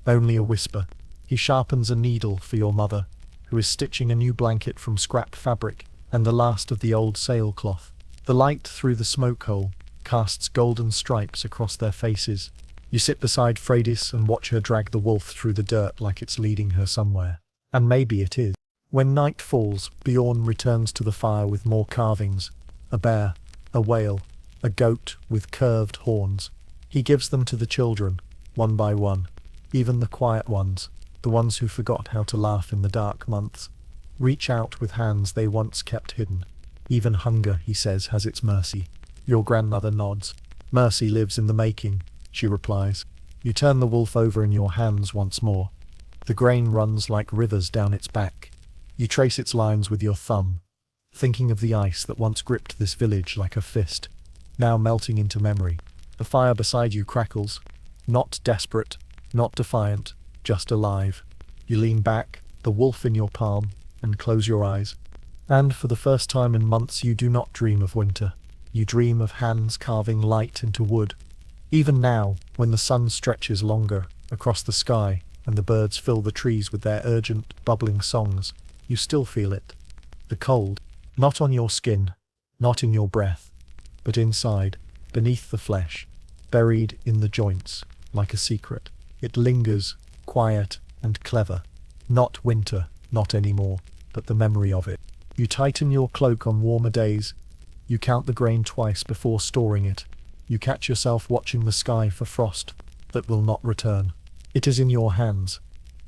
Only a whisper. He sharpens a needle for your mother, who is stitching a new blanket from scrap fabric and the last of the old sailcloth. The light through the smoke hole casts golden stripes across their faces. You sit beside Freydis and watch her drag the wolf through the dirt like it's leading her somewhere. And maybe it is. When night falls, Bjorn returns to the fire with more carvings. A bear, a whale, a goat with curved horns. He gives them to the children, one by one. Even the quiet ones, the ones who forgot how to laugh in the dark months, reach out with hands they once kept hidden. Even hunger, he says, has its mercy. Your grandmother nods. Mercy lives in the making, she replies. You turn the wolf over in your hands once more. The grain runs like rivers down its back. You trace its lines with your thumb, thinking of the ice that once gripped this village like a fist, now melting into memory. The fire beside you crackles, not desperate, not defiant, just alive. You lean back, the wolf in your palm, and close your eyes. And for the first time in months you do not dream of winter. You dream of hands carving light into wood. Even now, when the sun stretches longer across the sky and the birds fill the trees with their urgent, bubbling songs, you still feel it. The cold, not on your skin, not in your breath, but inside, beneath the flesh, buried in the joints, like a secret. It lingers, quiet and clever. Not winter, not anymore, but the memory of it. You tighten your cloak on warmer days. You count the grain twice before storing it. You catch yourself watching the sky for frost that will not return. It is in your hands,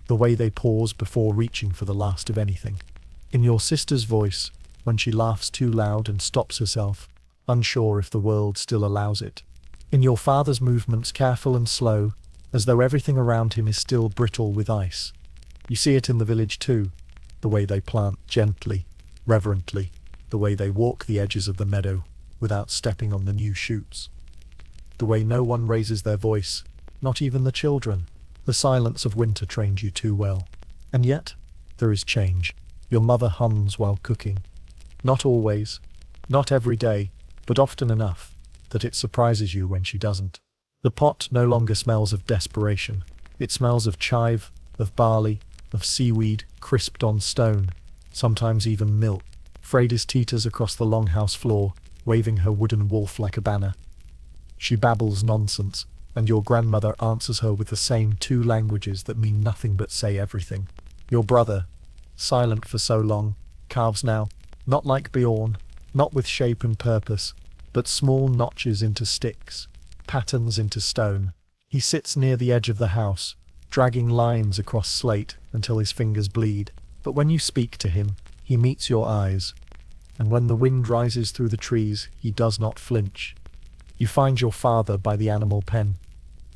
the way they pause before reaching for the last of anything. In your sister's voice, when she laughs too loud and stops herself, unsure if the world still allows it. In your father's movements, careful and slow, as though everything around him is still brittle with ice. You see it in the village too, the way they plant gently, reverently, the way they walk the edges of the meadow without stepping on the new shoots. The way no one raises their voice, not even the children. The silence of winter trained you too well. And yet, there is change. Your mother hums while cooking. Not always, not every day, but often enough that it surprises you when she doesn't. The pot no longer smells of desperation. It smells of chive, of barley, of seaweed crisped on stone, sometimes even milk. Freydis teeters across the longhouse floor, waving her wooden wolf like a banner. She babbles nonsense, and your grandmother answers her with the same two languages that mean nothing but say everything. Your brother, silent for so long, carves now, not like Bjorn, not with shape and purpose, but small notches into sticks, patterns into stone. He sits near the edge of the house, dragging lines across slate until his fingers bleed. But when you speak to him, he meets your eyes, and when the wind rises through the trees, he does not flinch. You find your father by the animal pen,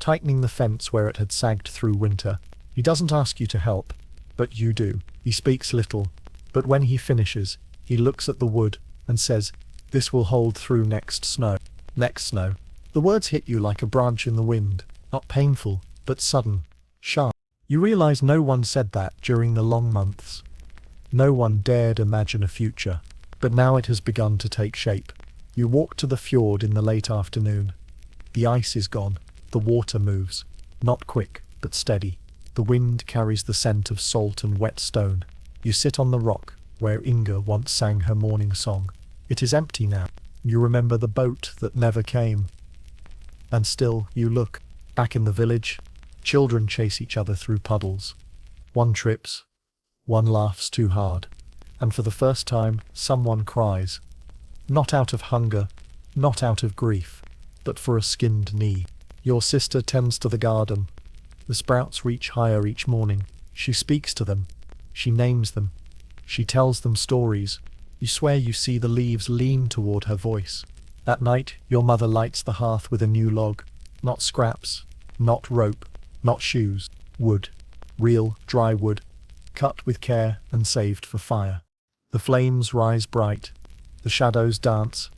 tightening the fence where it had sagged through winter. He doesn't ask you to help, but you do. He speaks little, but when he finishes, he looks at the wood and says, "This will hold through next snow." Next snow. The words hit you like a branch in the wind, not painful, but sudden, sharp. You realize no one said that during the long months. No one dared imagine a future, but now it has begun to take shape. You walk to the fjord in the late afternoon. The ice is gone, the water moves, not quick, but steady. The wind carries the scent of salt and wet stone. You sit on the rock, where Inga once sang her morning song. It is empty now. You remember the boat that never came. And still, you look. Back in the village, children chase each other through puddles. One trips, one laughs too hard, and for the first time, someone cries. Not out of hunger, not out of grief, but for a skinned knee. Your sister tends to the garden. The sprouts reach higher each morning. She speaks to them. She names them. She tells them stories. You swear you see the leaves lean toward her voice. At night, your mother lights the hearth with a new log. Not scraps, not rope, not shoes. Wood. Real, dry wood. Cut with care and saved for fire. The flames rise bright. The shadows dance.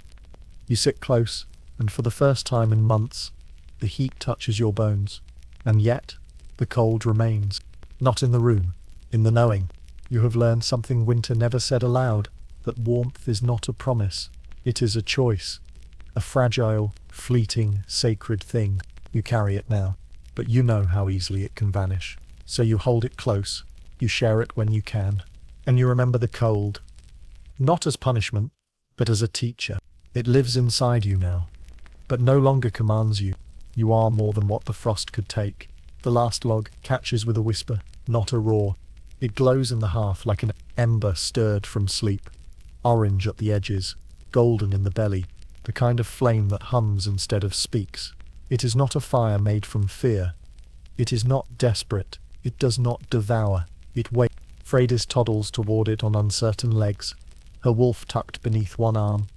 You sit close, and for the first time in months, the heat touches your bones. And yet, the cold remains. Not in the room, in the knowing. You have learned something winter never said aloud, that warmth is not a promise. It is a choice. A fragile, fleeting, sacred thing. You carry it now, but you know how easily it can vanish. So you hold it close. You share it when you can. And you remember the cold. Not as punishment, but as a teacher. It lives inside you now, but no longer commands you. You are more than what the frost could take. The last log catches with a whisper, not a roar. It glows in the hearth like an ember stirred from sleep. Orange at the edges, golden in the belly, the kind of flame that hums instead of speaks. It is not a fire made from fear. It is not desperate. It does not devour. It waits. Freydis toddles toward it on uncertain legs, her wolf tucked beneath one arm,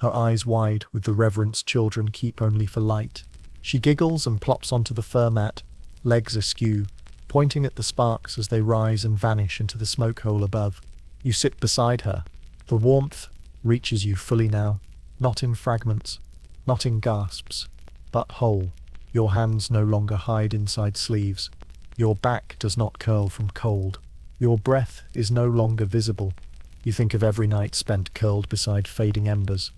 her eyes wide with the reverence children keep only for light. She giggles and plops onto the fur mat, legs askew, pointing at the sparks as they rise and vanish into the smoke hole above. You sit beside her. The warmth reaches you fully now, not in fragments, not in gasps, but whole. Your hands no longer hide inside sleeves. Your back does not curl from cold. Your breath is no longer visible. You think of every night spent curled beside fading embers,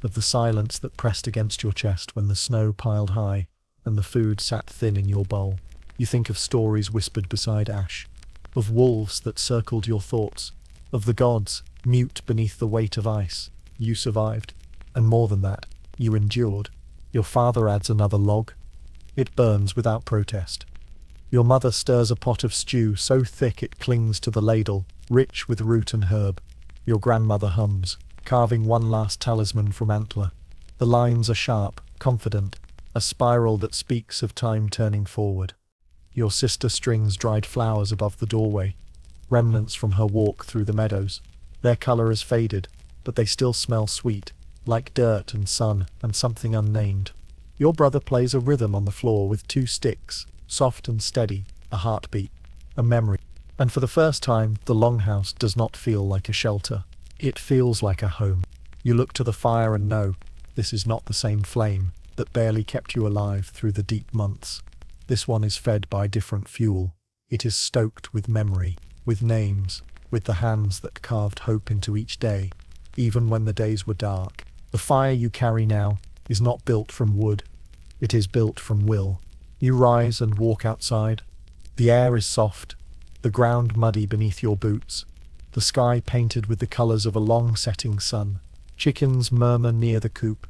of the silence that pressed against your chest when the snow piled high and the food sat thin in your bowl. You think of stories whispered beside ash, of wolves that circled your thoughts, of the gods, mute beneath the weight of ice. You survived, and more than that, you endured. Your father adds another log. It burns without protest. Your mother stirs a pot of stew so thick it clings to the ladle, rich with root and herb. Your grandmother hums, carving one last talisman from antler. The lines are sharp, confident, a spiral that speaks of time turning forward. Your sister strings dried flowers above the doorway, remnants from her walk through the meadows. Their color has faded, but they still smell sweet, like dirt and sun and something unnamed. Your brother plays a rhythm on the floor with two sticks, soft and steady, a heartbeat, a memory. And for the first time, the longhouse does not feel like a shelter. It feels like a home. You look to the fire and know, this is not the same flame that barely kept you alive through the deep months. This one is fed by different fuel. It is stoked with memory, with names, with the hands that carved hope into each day, even when the days were dark. The fire you carry now is not built from wood. It is built from will. You rise and walk outside. The air is soft, the ground muddy beneath your boots, the sky painted with the colors of a long setting sun. Chickens murmur near the coop.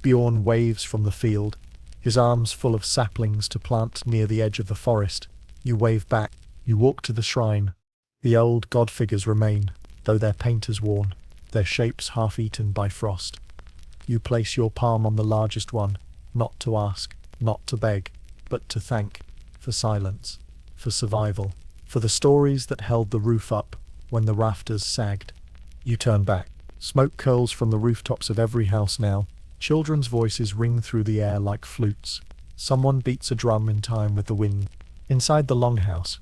Bjorn waves from the field, his arms full of saplings to plant near the edge of the forest. You wave back. You walk to the shrine. The old god figures remain, though their paint is worn, their shapes half-eaten by frost. You place your palm on the largest one, not to ask, not to beg, but to thank, for silence, for survival, for the stories that held the roof up when the rafters sagged. You turn back. Smoke curls from the rooftops of every house now. Children's voices ring through the air like flutes. Someone beats a drum in time with the wind. Inside the longhouse,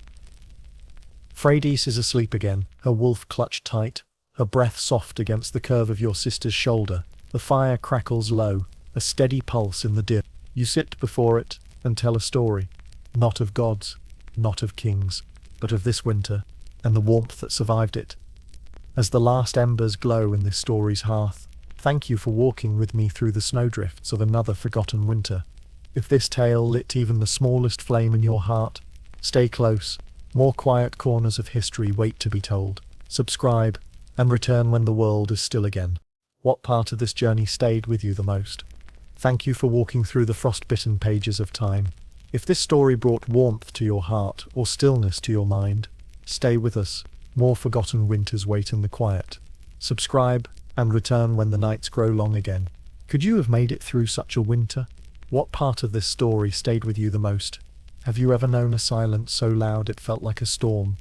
Freydis is asleep again, her wolf clutched tight, her breath soft against the curve of your sister's shoulder. The fire crackles low, a steady pulse in the dim. You sit before it and tell a story, not of gods, not of kings, but of this winter and the warmth that survived it. As the last embers glow in this story's hearth, thank you for walking with me through the snowdrifts of another forgotten winter. If this tale lit even the smallest flame in your heart, stay close. More quiet corners of history wait to be told. Subscribe, and return when the world is still again. What part of this journey stayed with you the most? Thank you for walking through the frost-bitten pages of time. If this story brought warmth to your heart or stillness to your mind, stay with us. More forgotten winters wait in the quiet. Subscribe, and return when the nights grow long again. Could you have made it through such a winter? What part of this story stayed with you the most? Have you ever known a silence so loud it felt like a storm?